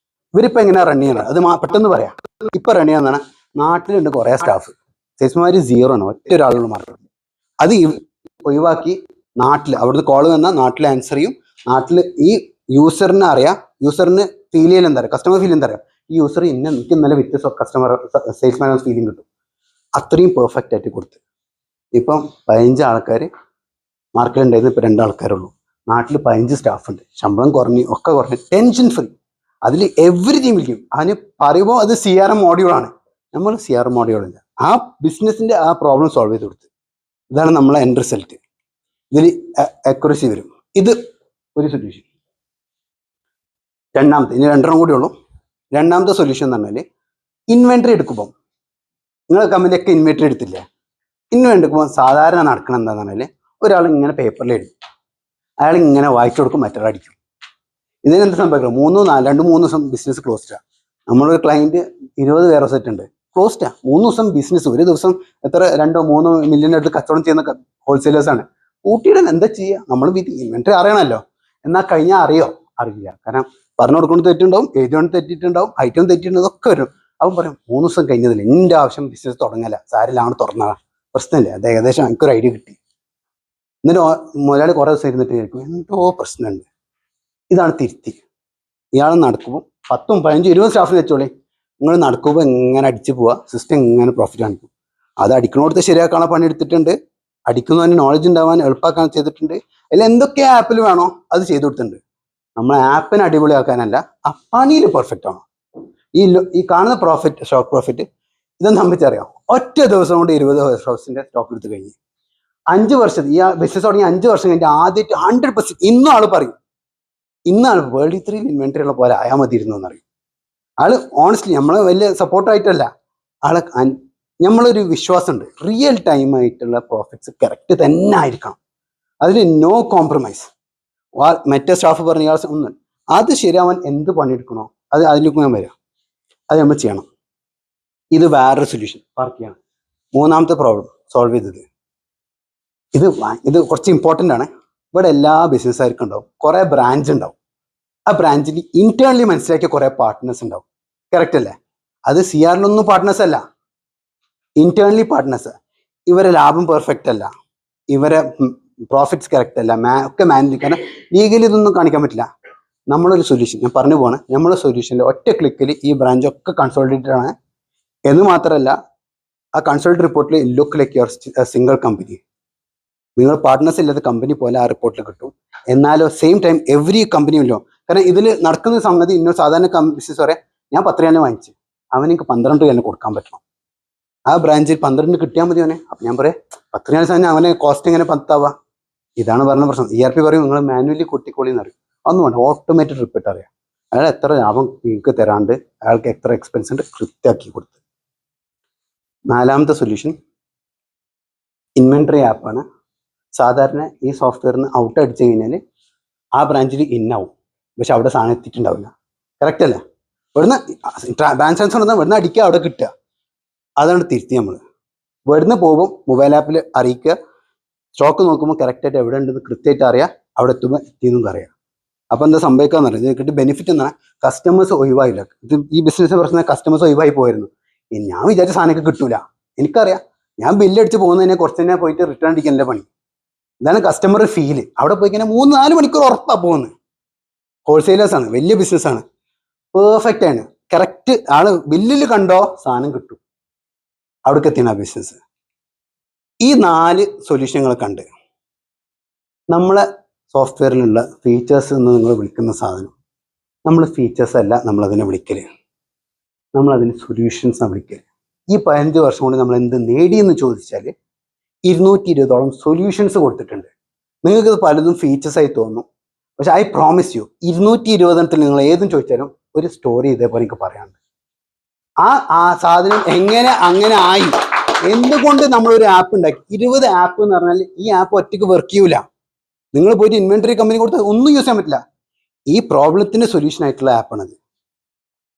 ഇവരിപ്പോൾ എങ്ങനെയാണ് റൺ ചെയ്യുന്നത് അത് പെട്ടെന്ന് പറയാം. ഇപ്പൊ റൺ ചെയ്യാന്നാണ്, നാട്ടിലുണ്ട് കുറേ സ്റ്റാഫ്, സെയിൽസ്മാർ 0 ആണ്, ഒറ്റ ഒരാളുള്ള മാർക്കറ്റിൽ. അത് ഒഴിവാക്കി നാട്ടിൽ അവിടുന്ന് കോൾ വന്നാൽ നാട്ടിൽ ആൻസർ ചെയ്യും. നാട്ടിൽ ഈ യൂസറിനെ അറിയാം, യൂസറിന് ഫീൽ ചെയ്യൽ എന്താ പറയുക, കസ്റ്റമർ ഫീൽ എന്താ പറയുക, ഈ യൂസർ എനിക്ക് ഇന്നലെ വ്യത്യസ്ത കസ്റ്റമർ സെയിൽസ്മാൻ ഫീലിംഗ് കിട്ടും. അത്രയും പെർഫെക്റ്റ് ആയിട്ട് കൊടുത്ത് ഇപ്പം 15 ആൾക്കാർ മാർക്കറ്റിൽ ഉണ്ടായിരുന്നു, ഇപ്പം 2 ആൾക്കാരുള്ളൂ. നാട്ടിൽ 15 സ്റ്റാഫ് ഉണ്ട്, ശമ്പളം കുറഞ്ഞ് ഒക്കെ കുറഞ്ഞ്, ടെൻഷൻ ഫ്രീ. അതിൽ എവറിഥിങ് വിളിക്കും. അതിന് പറയുമ്പോൾ അത് CRM മോഡ്യൂളാണ്. നമ്മൾ CRM മോഡ്യൂളില്ല, ആ ബിസിനസിന്റെ ആ പ്രോബ്ലം സോൾവ് ചെയ്ത് കൊടുത്ത്. ഇതാണ് നമ്മളെ എൻഡ് റിസൾട്ട്. ഇതിൽ അക്യുറസി വരും. ഇത് ഒരു സൊല്യൂഷൻ. രണ്ടാമത്തെ, ഇനി 2 കൂടി ഉള്ളൂ. രണ്ടാമത്തെ സൊല്യൂഷൻ എന്ന് പറഞ്ഞാൽ ഇൻവെന്ററി എടുക്കുമ്പോൾ, നിങ്ങൾ കമ്പനിയൊക്കെ ഇൻവെന്ററി എടുത്തില്ലേ, ഇൻവെന്ററി എടുക്കുമ്പോൾ സാധാരണ നടക്കണം എന്താണെന്ന് പറഞ്ഞാൽ ഒരാൾ ഇങ്ങനെ പേപ്പറിൽ എഴുതും, അയാൾ ഇങ്ങനെ വായിച്ചു കൊടുക്കും, മറ്റൊരാൾ അടിക്കും. ഇതിനെന്ത് സംഭവിക്കണം, 2-3 ദിവസം ബിസിനസ് ക്ലോസ്ഡാണ്. നമ്മളൊരു ക്ലയൻറ്റ് 20 വേറെ സെറ്റ് ഉണ്ട്, ക്ലോസ്ഡാണ്. 3 ദിവസം ബിസിനസ്, ഒരു ദിവസം എത്ര 2-3 മില്യൺ അടുത്ത് കച്ചവടം ചെയ്യുന്ന ഹോൾസെയിലേഴ്സാണ്. ഊട്ടിയിടാൻ എന്താ ചെയ്യുക, നമ്മൾ ഇൻവെന്ററി അറിയണമല്ലോ. എന്നാൽ കഴിഞ്ഞാൽ അറിയില്ല. കാരണം പറഞ്ഞു കൊടുക്കുന്നത് തെറ്റുണ്ടാവും, എഴുതിയോണ്ട് തെറ്റിയിട്ടുണ്ടാവും, ഐറ്റം തെറ്റിയിട്ടുണ്ടാവും, ഒക്കെ വരും. അവൻ പറയും 3 ദിവസം കഴിഞ്ഞതില്ല, എൻ്റെ ആവശ്യം ബിസിനസ് തുടങ്ങല, സാരിലാണ് തുറന്നതാണ്, പ്രശ്നമില്ല, അത് ഏകദേശം എനിക്കൊരു ഐഡിയ കിട്ടി. എന്നിട്ട് മുതലാളി കുറേ ദിവസം ഇരുന്നിട്ട് കേൾക്കും, എന്തോ പ്രശ്നമുണ്ട്. ഇതാണ് തിരുത്തി. ഇയാൾ നടക്കുമ്പോൾ 10, 15, 20 സ്റ്റാഫിന് വെച്ചോളി, നിങ്ങൾ നടക്കുമ്പോൾ എങ്ങനെ അടിച്ചു പോവുക, സിസ്റ്റം എങ്ങനെ പ്രോഫിറ്റ് കാണിക്കും. അത് അടിക്കണോടത്ത് ശരിയാക്കാനുള്ള പണി എടുത്തിട്ടുണ്ട്, അടിക്കുന്നതിന് നോളജ് ഉണ്ടാവാൻ എളുപ്പമാക്കാൻ ചെയ്തിട്ടുണ്ട്. അതിൽ എന്തൊക്കെ ആപ്പിൽ വേണോ അത് ചെയ്തു കൊടുത്തിട്ടുണ്ട്. നമ്മൾ ആപ്പിനെ അടിപൊളിയാക്കാനല്ല, ആ പണിയിൽ പെർഫെക്റ്റ് ആണോ. ഈ കാണുന്ന പ്രോഫിറ്റ്, സ്റ്റോക്ക് പ്രോഫിറ്റ്, ഇതൊന്നും സംബന്ധിച്ചറിയാം. ഒറ്റ ദിവസം കൊണ്ട് 20 ഹൗസിന്റെ സ്റ്റോക്ക് എടുത്ത് കഴിഞ്ഞ് 5 വർഷത്തിൽ, ഈ ബിസിനസ് തുടങ്ങി 5 വർഷം കഴിഞ്ഞിട്ട് ആദ്യമായിട്ട് 100% ഇന്നും ആൾ പറയും, ഇന്നാൾ വേൾഡ് 3 ഇൻവെന്ററി ഉള്ള പോലെ ആയാൽ മതിയിരുന്നു എന്നറിയും. ആള് ഓണസ്റ്റ്ലി നമ്മളെ വലിയ സപ്പോർട്ടായിട്ടല്ല, ആളെ നമ്മളൊരു വിശ്വാസമുണ്ട്, റിയൽ ടൈം ആയിട്ടുള്ള പ്രോഫിറ്റ്സ് കറക്റ്റ് തന്നെ ആയിരിക്കണം, അതിൽ നോ കോംപ്രമൈസ്. മറ്റേ സ്റ്റാഫ് പറഞ്ഞ ഇയാൾ ഒന്നും അത് ശരിയാവാൻ എന്ത് പണിയെടുക്കണോ അതിലേക്ക് ഞാൻ വരാം, അത് നമ്മൾ ചെയ്യണം. ഇത് വേറൊരു സൊല്യൂഷൻ വർക്ക് ചെയ്യണം. മൂന്നാമത്തെ പ്രോബ്ലം സോൾവ് ചെയ്തത്, ഇത് കുറച്ച് ഇമ്പോർട്ടൻ്റ് ആണ്. ഇവിടെ എല്ലാ ബിസിനസ്സുകാർക്കും ഉണ്ടാവും, കുറേ ബ്രാഞ്ച് ഉണ്ടാവും. ആ ബ്രാഞ്ചിൽ ഇന്റേണലി മനസ്സിലാക്കിയ കുറേ പാർട്ട്നേഴ്സ് ഉണ്ടാവും. കറക്റ്റ് അല്ലേ? അത് CRലൊന്നും പാർട്ട്നേഴ്സ് അല്ല, ഇന്റേണലി പാർട്ട്നേഴ്സ്. ഇവരെ ലാഭം പെർഫെക്റ്റ് അല്ല, ഇവരെ പ്രോഫിറ്റ്സ് കറക്റ്റ് അല്ല, ഒക്കെ മാനേജ്, കാരണം ലീഗലി ഇതൊന്നും കാണിക്കാൻ പറ്റില്ല. നമ്മളൊരു സൊല്യൂഷൻ ഞാൻ പറഞ്ഞു പോവാണ്. നമ്മുടെ സൊല്യൂഷനിൽ ഒറ്റ ക്ലിക്കിൽ ഈ ബ്രാഞ്ചൊക്കെ കൺസോളിഡേറ്റഡ് ആണ് എന്ന് മാത്രമല്ല, ആ കൺസോളിഡേറ്റ് റിപ്പോർട്ടിൽ look like your single company. നിങ്ങൾ പാർട്ട്നേഴ്സ് ഇല്ലാത്ത കമ്പനി പോലെ ആ റിപ്പോർട്ടിൽ കിട്ടും. എന്നാലോ സെയിം ടൈം എവറി കമ്പനിയില്ലോ, കാരണം ഇതിൽ നടക്കുന്ന സംഗതി ഇന്നൊരു സാധാരണ ബിസിനസ് പറയാം, ഞാൻ 10 വാങ്ങിച്ചു, അവൻ എനിക്ക് 12 കൊടുക്കാൻ പറ്റണം. ആ ബ്രാഞ്ചിൽ 12 കിട്ടിയാൽ മതി അവനെ. അപ്പം ഞാൻ പറയാം 10 സാധനം അവനെ കോസ്റ്റ് എങ്ങനെ 10 ആവാ? ഇതാണ് പറഞ്ഞ പ്രശ്നം. ERP പറയും നിങ്ങൾ മാനുവലി കൂട്ടിക്കോളിന്ന് അറിയും. ഒന്നും വേണ്ട, ഓട്ടോമേറ്റഡ് റിപ്പോർട്ട് അറിയാം. അയാൾ എത്ര ലാഭം നിങ്ങൾക്ക് തരാണ്ട് അയാൾക്ക് എത്ര എക്സ്പെൻസ് ഉണ്ട് കൃത്യമാക്കി കൊടുത്ത്. നാലാമത്തെ സൊല്യൂഷൻ ഇൻവെന്ററി ആപ്പാണ്. സാധാരണ ഈ സോഫ്റ്റ്വെയറിന് ഔട്ട് അടിച്ചു കഴിഞ്ഞാൽ ആ ബ്രാഞ്ചിൽ ഇന്നാവും, പക്ഷെ അവിടെ സാധനം എത്തിയിട്ടുണ്ടാവില്ല. കറക്റ്റ് അല്ലേ? ഇവിടുന്ന് ബാങ്ക് ട്രാൻസ്ഫർ വന്നാൽ ഇവിടുന്ന് അടിക്കുക, അവിടെ കിട്ടുക. അതാണ് തിരുത്തി. നമ്മൾ ഇവിടുന്ന് പോകുമ്പോൾ മൊബൈൽ ആപ്പിൽ അറിയിക്കുക, സ്റ്റോക്ക് നോക്കുമ്പോൾ കറക്റ്റായിട്ട് എവിടെ ഉണ്ടെന്ന് കൃത്യമായിട്ട് അറിയാം, അവിടെ എത്തുമ്പോൾ എത്തിയെന്നും അറിയാം. അപ്പോൾ എന്താ സംഭവിക്കാന്ന് പറയുന്നത്, ഇതിനെക്കിട്ട് ബെനിഫിറ്റ് എന്നാൽ കസ്റ്റമേഴ്സ് ഒഴിവായില്ല. ഇത് ഈ ബിസിനസ് പ്രശ്നം കസ്റ്റമേഴ്സ് ഒഴിവായി പോയിരുന്നു. ഞാൻ വിചാരിച്ച സാധനമൊക്കെ കിട്ടൂല, എനിക്കറിയാം. ഞാൻ ബില്ലടിച്ച് പോകുന്നതിനെ കുറച്ച് തന്നെ പോയിട്ട് റിട്ടേൺ അടിക്കാനുള്ള പണി. ഇതാണ് കസ്റ്റമർ ഫീല്. അവിടെ പോയി കഴിഞ്ഞാൽ 3-4 മണിക്കൂർ ഉറപ്പാണ് പോകുന്നത്. ഹോൾസെയിലേഴ്സാണ്, വലിയ ബിസിനസ്സാണ്, പെർഫെക്റ്റ് ആണ്. കറക്റ്റ് ആള് ബില്ലിൽ കണ്ടോ സാധനം കിട്ടും, അവിടേക്ക് എത്തിയാണ് ആ ബിസിനസ്. ഈ 4 സൊല്യൂഷനുകൾ കണ്ട് നമ്മളെ സോഫ്റ്റ്വെയറിലുള്ള ഫീച്ചേഴ്സ് എന്ന് നിങ്ങൾ വിളിക്കുന്ന സാധനം, നമ്മൾ ഫീച്ചേഴ്സ് അല്ല നമ്മളതിനെ വിളിക്കല്, നമ്മളതിന് സൊല്യൂഷൻസാണ് വിളിക്കല്. ഈ 15 വർഷം കൊണ്ട് നമ്മൾ എന്ത് നേടിയെന്ന് ചോദിച്ചാൽ 220ഓളം സൊല്യൂഷൻസ് കൊടുത്തിട്ടുണ്ട്. നിങ്ങൾക്ക് പലതും ഫീച്ചേഴ്സായി തോന്നും, പക്ഷെ ഐ പ്രോമിസ് യു 220 നിങ്ങൾ ഏതും ചോദിച്ചാലും ഒരു സ്റ്റോറി ഇതേപോലെ എനിക്ക് പറയാനുണ്ട്. ആ സാധനം എങ്ങനെ അങ്ങനെ ആയി, എന്തുകൊണ്ട് നമ്മളൊരു ആപ്പ് ഉണ്ടാക്കി. 20 ആപ്പ് എന്ന് പറഞ്ഞാൽ ഈ ആപ്പ് ഒറ്റയ്ക്ക് വർക്ക് ചെയ്യൂല. നിങ്ങൾ പോയിട്ട് ഇൻവെന്ററി കമ്പനി കൊടുത്താൽ ഒന്നും യൂസ് ചെയ്യാൻ പറ്റില്ല. ഈ പ്രോബ്ലത്തിന് സൊല്യൂഷൻ ആയിട്ടുള്ള ആപ്പാണത്.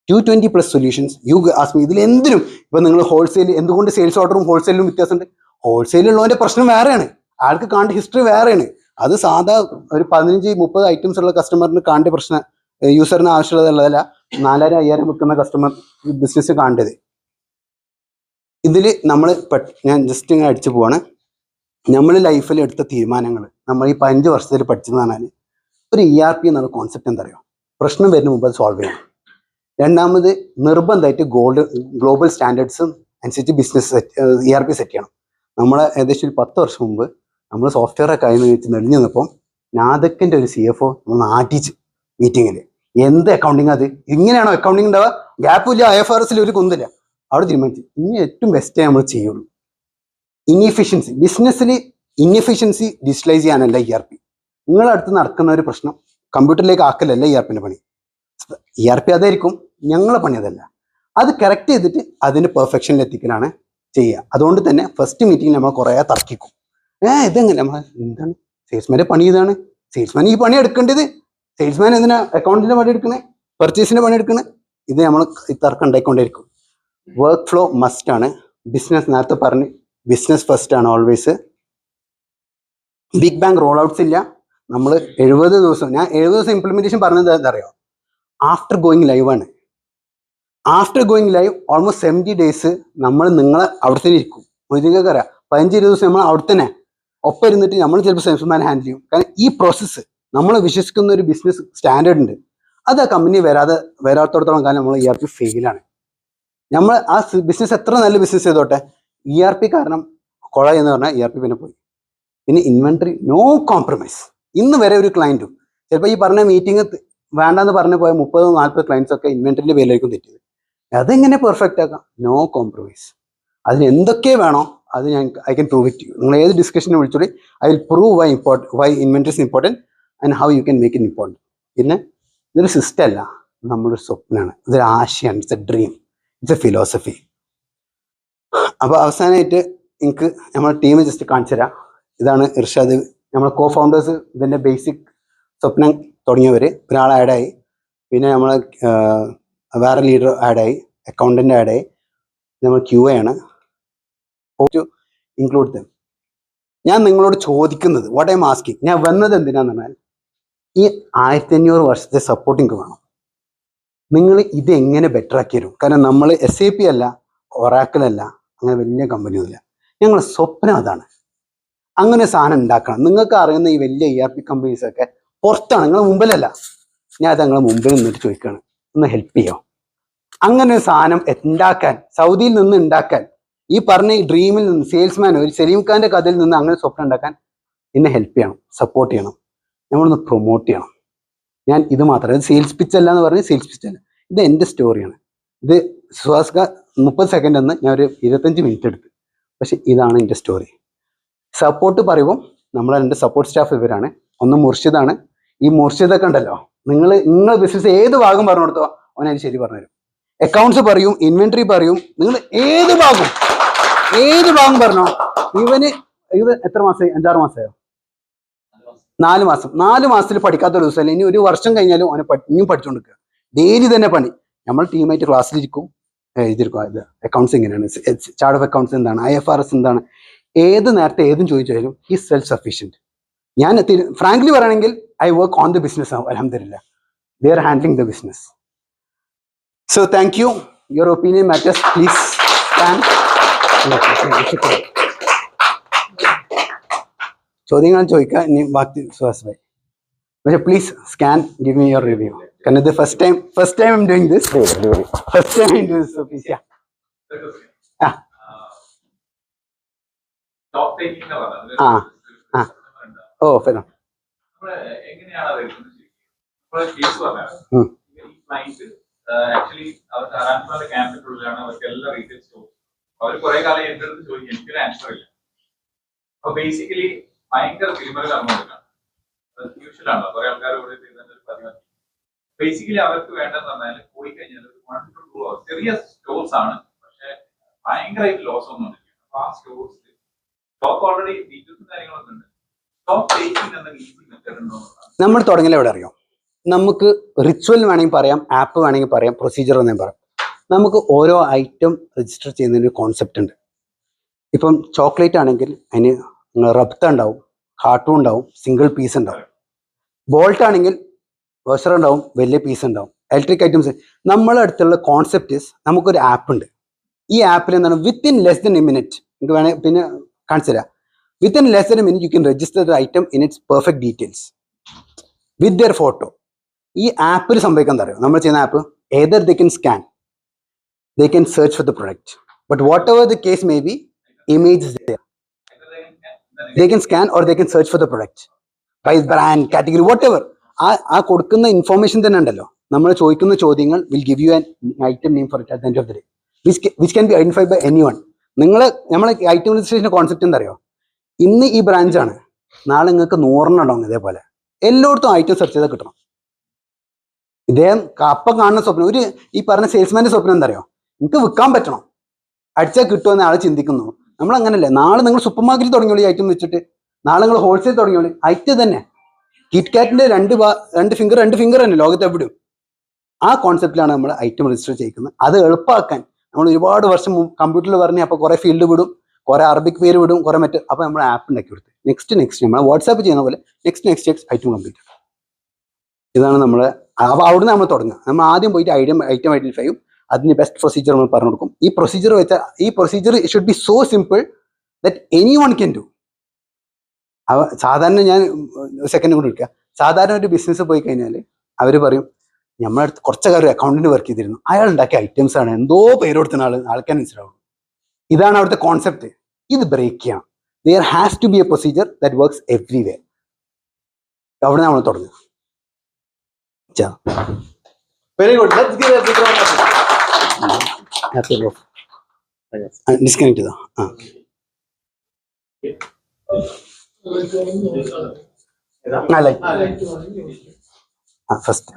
220+ സൊല്യൂഷൻസ്. You ask me. ഇതിൽ എന്തിനും ഇപ്പൊ നിങ്ങൾ ഹോൾസെയിൽ, എന്തുകൊണ്ട് സെയിൽസ് ഓർഡറും ഹോൾസെയിലും വ്യത്യാസമുണ്ട്? ഹോൾസെയിലുള്ളവന്റെ പ്രശ്നം വേറെയാണ്, ആൾക്ക് കാണേണ്ട ഹിസ്റ്ററി വേറെയാണ്. അത് സാധാ ഒരു 15-30 ഐറ്റംസ് ഉള്ള കസ്റ്റമറിന് കാണേണ്ട പ്രശ്നം, യൂസറിന് ആവശ്യമുള്ളതല്ല 4000-5000 വിൽക്കുന്ന കസ്റ്റമർ ബിസിനസ് കാണേണ്ടത്. ഇതിൽ നമ്മൾ ഞാൻ ജസ്റ്റ് ഇങ്ങനെ അടിച്ചു പോവാണ്. നമ്മൾ ലൈഫിൽ എടുത്ത തീരുമാനങ്ങൾ നമ്മൾ ഈ 15 വർഷത്തിൽ പഠിച്ചെന്ന് പറഞ്ഞാൽ ഒരു ERP എന്നുള്ള കോൺസെപ്റ്റ് എന്താ പറയുക, പ്രശ്നം വരുന്ന മുമ്പ് അത് സോൾവ് ചെയ്യണം. രണ്ടാമത് നിർബന്ധമായിട്ട് ഗ്ലോബൽ സ്റ്റാൻഡേർഡ്സും അനുസരിച്ച് ബിസിനസ് ERP സെറ്റ് ചെയ്യണം. നമ്മൾ ഏകദേശം ഒരു 10 വർഷം മുമ്പ് നമ്മൾ സോഫ്റ്റ്വെയറൊക്കെ ആയി വെച്ച് നെളിഞ്ഞു നിന്നപ്പോൾ നാദക്കിൻ്റെ ഒരു CFO നമ്മൾ നാട്ടിച്ച് മീറ്റിങ്ങിൽ, എന്ത് അക്കൗണ്ടിങ് അത്, ഇങ്ങനെയാണോ അക്കൗണ്ടിങ് ഉണ്ടാവുക, ഗ്യാപ്പില്ല, IFRS ഒരു കുന്നില്ല. അവിടെ തീരുമാനിച്ചു ഇനി ഏറ്റവും ബെസ്റ്റേ നമ്മൾ ചെയ്യുള്ളൂ. ഇൻഎഫിഷ്യൻസി ബിസിനസ്സിൽ ഇൻഎഫിഷ്യൻസി ഡിജിറ്റലൈസ് ചെയ്യാനല്ല ERP. നിങ്ങളടുത്ത് നടക്കുന്ന ഒരു പ്രശ്നം കമ്പ്യൂട്ടറിലേക്ക് ആക്കലല്ല ERPൻ്റെ പണി. ERP അതായിരിക്കും, ഞങ്ങളെ പണി അതല്ല. അത് കറക്റ്റ് ചെയ്തിട്ട് അതിൻ്റെ പെർഫെക്ഷനിൽ എത്തിക്കലാണ് ചെയ്യുക. അതുകൊണ്ട് തന്നെ ഫസ്റ്റ് മീറ്റിംഗിൽ നമ്മൾ കുറേ തർക്കിക്കും. ഇതെങ്ങനെ നമ്മൾ എന്താണ് സെയിൽസ്മാൻ്റെ പണി, ഇതാണ് സെയിൽസ്മാൻ ഈ പണി എടുക്കേണ്ടത്, സെയിൽസ്മാൻ എന്തിനാ അക്കൗണ്ടിൻ്റെ പണി എടുക്കണേ, പർച്ചേസിൻ്റെ പണി എടുക്കണേ, ഇത് നമ്മൾ ഈ തർക്കം ഉണ്ടായിക്കൊണ്ടേയിരിക്കും. വർക്ക് ഫ്ലോ മസ്റ്റ് ആണ്. ബിസിനസ് നേരത്തെ പറഞ്ഞ് ബിസിനസ് ഫസ്റ്റ് ആണ് always. Big bang roll outs ഇല്ല. നമ്മൾ 70 ദിവസം, ഞാൻ 70 ദിവസം ഇംപ്ലിമെന്റേഷൻ പറഞ്ഞത് എന്താ അറിയോ, ആഫ്റ്റർ ഗോയിങ് ലൈവ് ആണ്. After going live almost 70 days നമ്മൾ നിങ്ങളെ അവിടെ തന്നെ ഇരിക്കും. നിങ്ങൾക്ക് അറിയാം 15-20 ദിവസം നമ്മൾ അവിടെ തന്നെ ഒപ്പം ഇരുന്നിട്ട് നമ്മൾ ചിലപ്പോൾ സെയിൽസ്മാൻ ഹാൻഡിൽ ചെയ്യും. കാരണം ഈ പ്രോസസ്സ് നമ്മൾ വിശ്വസിക്കുന്ന ഒരു ബിസിനസ് സ്റ്റാൻഡേർഡ് ഉണ്ട്, അത് ആ കമ്പനി വരാത്തോടത്തോളം കാലം നമ്മൾ ERP ഫെയിലാണ്. നമ്മൾ ആ ബിസിനസ് എത്ര നല്ല ബിസിനസ് ചെയ്തോട്ടെ, ERP കാരണം കൊള എന്ന് പറഞ്ഞാൽ ERP പിന്നെ പോയി. പിന്നെ ഇൻവെന്ററി നോ കോംപ്രമൈസ്. ഇന്ന് വരെ ഒരു ക്ലയൻറ്റും ചിലപ്പോൾ ഈ പറഞ്ഞ മീറ്റിംഗ് വേണ്ടെന്ന് പറഞ്ഞു പോയ 30-40 ക്ലയൻസ് ഒക്കെ ഇൻവെന്ററിന്റെ പേരിലായിരിക്കും തെറ്റിയത്. അതെങ്ങനെ പെർഫെക്റ്റ് ആക്കാം, നോ കോംപ്രമൈസ്. അതിന് എന്തൊക്കെ വേണോ അത് I can prove it you. നിങ്ങൾ ഏത് ഡിസ്കഷനെ വിളിച്ചോളി, I will prove why inventory is important and how you can make it important. പിന്നെ ഇതൊരു സിസ്റ്റം അല്ല, നമ്മളൊരു സ്വപ്നമാണ്, ഇതൊരു ആശയാണ്, it's a dream, it's a philosophy. അപ്പോൾ അവസാനമായിട്ട് എനിക്ക് നമ്മുടെ ടീം ജസ്റ്റ് കാണിച്ചു തരാം. ഇതാണ് ഇർഷാദ്, നമ്മളെ കോ ഫൗണ്ടേഴ്സ്. ഇതിൻ്റെ ബേസിക് സ്വപ്നം തുടങ്ങിയവർ, ഒരാൾ ആഡായി, പിന്നെ നമ്മൾ വേറെ ലീഡർ ആഡായി, അക്കൗണ്ടൻ്റ് ആഡായി, നമ്മൾ QA ആണ്. ഇൻക്ലൂഡ് ദം. ഞാൻ നിങ്ങളോട് ചോദിക്കുന്നത്, വാട്ട് ഐ എം ആസ്കിങ്, ഞാൻ വന്നത് എന്തിനാന്ന് പറഞ്ഞാൽ ഈ 1500 വർഷത്തെ സപ്പോർട്ടിങ് വേണം. നിങ്ങൾ ഇത് എങ്ങനെ ബെറ്റർ ആക്കി തരും? കാരണം നമ്മൾ SAP അല്ല, ഒറാക്കിൾ അല്ല, അങ്ങനെ വലിയ കമ്പനിയൊന്നുമില്ല. ഞങ്ങളുടെ സ്വപ്നം അതാണ്, അങ്ങനെ സാധനം ഉണ്ടാക്കണം. നിങ്ങൾക്ക് അറിയുന്ന ഈ വലിയ ERP കമ്പനീസൊക്കെ പുറത്താണ്, നിങ്ങളുടെ മുമ്പിലല്ല. ഞാൻ അത് നിങ്ങളുടെ മുമ്പിൽ നിന്നിട്ട് ചോദിക്കുകയാണ്, ഒന്ന് ഹെൽപ്പ് ചെയ്യോ? അങ്ങനെ ഒരു സാധനം ഉണ്ടാക്കാൻ, സൗദിയിൽ നിന്ന് ഉണ്ടാക്കാൻ, ഈ പറഞ്ഞ ഈ ഡ്രീമിൽ നിന്ന്, സെയിൽസ്മാൻ ഒരു സലീം ഖാന്റെ കഥയിൽ നിന്ന് അങ്ങനെ സ്വപ്നം ഉണ്ടാക്കാൻ എന്നെ ഹെൽപ്പ് ചെയ്യണം, സപ്പോർട്ട് ചെയ്യണം, നമ്മളൊന്ന് പ്രൊമോട്ട് ചെയ്യണം. ഞാൻ ഇത് മാത്രം, ഇത് സെയിൽസ് പിച്ച് അല്ല എന്ന് പറഞ്ഞ് സെയിൽസ് പിച്ച് അല്ല, ഇത് എൻ്റെ സ്റ്റോറിയാണ്. ഇത് സുഹാസ്ക 30 സെക്കൻഡ് എന്ന് ഞാൻ ഒരു 25 മിനിറ്റ് എടുത്തു, പക്ഷെ ഇതാണ് എൻ്റെ സ്റ്റോറി. സപ്പോർട്ട് പറയുമ്പോൾ നമ്മളെ 2 സപ്പോർട്ട് സ്റ്റാഫ് ഇവരാണ്. ഒന്ന് മുർഷിദാണ്. ഈ മുർഷിദൊക്കെ ഉണ്ടല്ലോ, നിങ്ങൾ ബിസിനസ് ഏത് ഭാഗം പറഞ്ഞു കൊടുത്തോ അവനത് ശരി പറഞ്ഞുതരും. അക്കൗണ്ട്സ് പറയും, ഇൻവെന്ററി പറയും, നിങ്ങൾ ഏത് ഭാഗം പറഞ്ഞോ. ഇത് എത്ര മാസമായി? 5-6 മാസമായോ? 4 മാസം. 4 മാസത്തിൽ പഠിക്കാത്ത ഒരു ദിവസമല്ല. ഇനി ഒരു വർഷം കഴിഞ്ഞാലും അവനെ ഇനിയും പഠിച്ചുകൊണ്ടിരിക്കുക. ഡെയിലി തന്നെ പണി. നമ്മൾ ടീമായിട്ട് ക്ലാസ്സിലിരിക്കും, എഴുതിയിരിക്കും. ഇത് അക്കൗണ്ട്സ് എങ്ങനെയാണ്, ചാർട്ട് ഓഫ് അക്കൗണ്ട്സ് എന്താണ്, IFRS എന്താണ്, ഏത് നേരത്തെ ഏതും ചോദിച്ചാലും ഈ സെൽഫ് സഫീഷ്യൻറ്റ്. ഞാൻ ഫ്രാങ്ക്ലി പറയുകയാണെങ്കിൽ I work on the business. അൽഹംദുലില്ലാ, they are handling the business. So thank you. Your opinion matters. Please scan. ചോദ്യങ്ങൾ ചോദിക്കുക, ഇനി ബാക്കി സുഹാസ് ഭായി. പക്ഷേ please scan, give me your review. കാരണം ഇത് first time I'm doing this. First time I do this. So please. Oh ഫെനോ.
ആക്ച്വലി അവർക്ക് അറാൻപുറത്തെ ക്യാമ്പിനുള്ളിലാണ് അവർക്ക് എല്ലാ റീറ്റെയിൽ സ്റ്റോർ. അവർ കുറെ കാലം എന്റെ അടുത്ത് ചോദിക്കും, എനിക്കൊരു ആൻസർ ഇല്ല. അപ്പൊ ബേസിക്കലി ഭയങ്കര തിരിമറി നടന്നുകൊടുക്കണം. യൂഷ്വൽ ആണ്, കുറെ ആൾക്കാർ കൂടെ ഒരു പതിവ്. ബേസിക്കലി അവർക്ക് വേണ്ടെന്ന് പറഞ്ഞാൽ പോയി കഴിഞ്ഞാൽ ഒരു 1 to 2 hours ചെറിയ സ്റ്റോർസ് ആണ്, പക്ഷെ ഭയങ്കരമായിട്ട് ലോസ് ഒന്നും ഇല്ല. അപ്പൊ ആ സ്റ്റോർസ് സ്റ്റോക്ക് ഓൾറെഡി ഡീറ്റെയിൽസും കാര്യങ്ങളൊക്കെ ഉണ്ട്. സ്റ്റോക്ക് ടേക്കിംഗ് എന്ന ഈസി മെത്തേഡ് ഉണ്ടോ?
നമ്മൾ തുടങ്ങില്ല എവിടെ അറിയാം. നമുക്ക് റിച്വൽ വേണമെങ്കിൽ പറയാം, ആപ്പ് വേണമെങ്കിൽ പറയാം, പ്രൊസീജിയർ എന്നും പറയാം. നമുക്ക് ഓരോ ഐറ്റം രജിസ്റ്റർ ചെയ്യുന്നതിന് കോൺസെപ്റ്റ് ഉണ്ട്. ഇപ്പം ചോക്ലേറ്റ് ആണെങ്കിൽ അതിന് റബ്ത ഉണ്ടാവും, ഹാർട്ടും ഉണ്ടാവും, സിംഗിൾ പീസ് ഉണ്ടാവും. ബോൾട്ട് ആണെങ്കിൽ വേഷർ ഉണ്ടാവും, വലിയ പീസ് ഉണ്ടാവും. ഇലക്ട്രിക് ഐറ്റംസ് നമ്മളെ അടുത്തുള്ള കോൺസെപ്റ്റ് നമുക്കൊരു ആപ്പ് ഉണ്ട്. ഈ ആപ്പിൽ എന്താണ് within less than a minute, നിങ്ങൾക്ക് വേണമെങ്കിൽ പിന്നെ കാണിച്ചു തരാം. Within less than a minute you can register the item in its perfect details with their photo. ഈ ആപ്പിൽ സംഭവിക്കാൻ എന്താ അറിയോ, നമ്മൾ ചെയ്യുന്ന app either they can scan, they can search for the product, but whatever the case may be image is there. They can scan or they can search for the product by brand, category, whatever. ആ കൊടുക്കുന്ന ഇൻഫോർമേഷൻ തന്നെ ഉണ്ടല്ലോ, നമ്മൾ ചോദിക്കുന്ന ചോദ്യങ്ങൾ will give you an item name for it at the end of the day which can be identified by anyone. നമ്മളെ ഐറ്റം രജിസ്ട്രേഷൻ്റെ കോൺസെപ്റ്റ് എന്താ അറിയോ, ഇന്ന് ഈ ബ്രാഞ്ചാണ്, നാളെ നിങ്ങൾക്ക് 100 ഉണ്ടാവും ഇതേപോലെ. എല്ലായിടത്തും ഐറ്റം സെർച്ച് ചെയ്താൽ കിട്ടണം. ഇദ്ദേഹം അപ്പം കാണുന്ന സ്വപ്നം, ഒരു ഈ പറഞ്ഞ സെയിൽസ്മാൻ്റെ സ്വപ്നം എന്താ അറിയോ, നിങ്ങൾക്ക് വിൽക്കാൻ പറ്റണം, അടിച്ചാൽ കിട്ടുമെന്ന് ആൾ ചിന്തിക്കുന്നു. നമ്മൾ അങ്ങനല്ലേ, നാളെ നിങ്ങൾ സൂപ്പർ മാർക്കറ്റ് തുടങ്ങിയോളി ഐറ്റം വെച്ചിട്ട്, നാളെ നിങ്ങൾ ഹോൾസെയിൽ തുടങ്ങിയോളി ഐറ്റം തന്നെ. കിറ്റ്കാറ്റിന്റെ രണ്ട് ഫിംഗർ തന്നെ ലോകത്ത് എവിടെയും. ആ കോൺസെപ്റ്റിലാണ് നമ്മൾ ഐറ്റം രജിസ്റ്റർ ചെയ്യുന്നത്. അത് എളുപ്പമാക്കാൻ നമ്മൾ ഒരുപാട് വർഷം കമ്പ്യൂട്ടറിൽ പറഞ്ഞ് അപ്പോൾ കുറേ ഫീൽഡ് വിടും, കുറേ അറബിക് പേര് വിടും, കുറേ മറ്റ്, അപ്പോൾ നമ്മൾ ആപ്പ് ഉണ്ടാക്കി കൊടുത്ത് നെക്സ്റ്റ് നമ്മൾ വാട്സാപ്പ് ചെയ്യുന്ന പോലെ നെക്സ്റ്റ് ഐറ്റം കംപ്ലീറ്റ്. ഇതാണ് നമ്മൾ അവിടുന്ന് നമ്മൾ തുടങ്ങുക. നമ്മൾ ആദ്യം പോയിട്ട് ഐറ്റം ഐഡന്റിഫൈ ചെയ്യും, അതിന് ബെസ്റ്റ് പ്രൊസീജിയർ നമ്മൾ പറഞ്ഞു കൊടുക്കും. ഈ procedure should be so simple that any one can do. സാധാരണ ഞാൻ സെക്കൻഡ് കൂടി എടുക്കുക, സാധാരണ ഒരു ബിസിനസ് പോയി കഴിഞ്ഞാൽ അവർ പറയും നമ്മളടുത്ത് കുറച്ച് കാര്യം അക്കൗണ്ടിന് വർക്ക് ചെയ്തിരുന്നു, അയാൾ ഉണ്ടാക്കിയ ഐറ്റംസ് ആണ്, എന്തോ പേര് കൊടുത്ത ആൾക്കാർ മനസ്സിലാവും. ഇതാണ് അവിടുത്തെ കോൺസെപ്റ്റ്. ഇത് ബ്രേക്ക് ചെയ്യണം. There has to be a procedure that works everywhere. അവിടെ നമ്മൾ തുടങ്ങുക.
Very good. Let's give a big round of applause.
Disconnect ചെയ്തോ? ഫസ്റ്റ്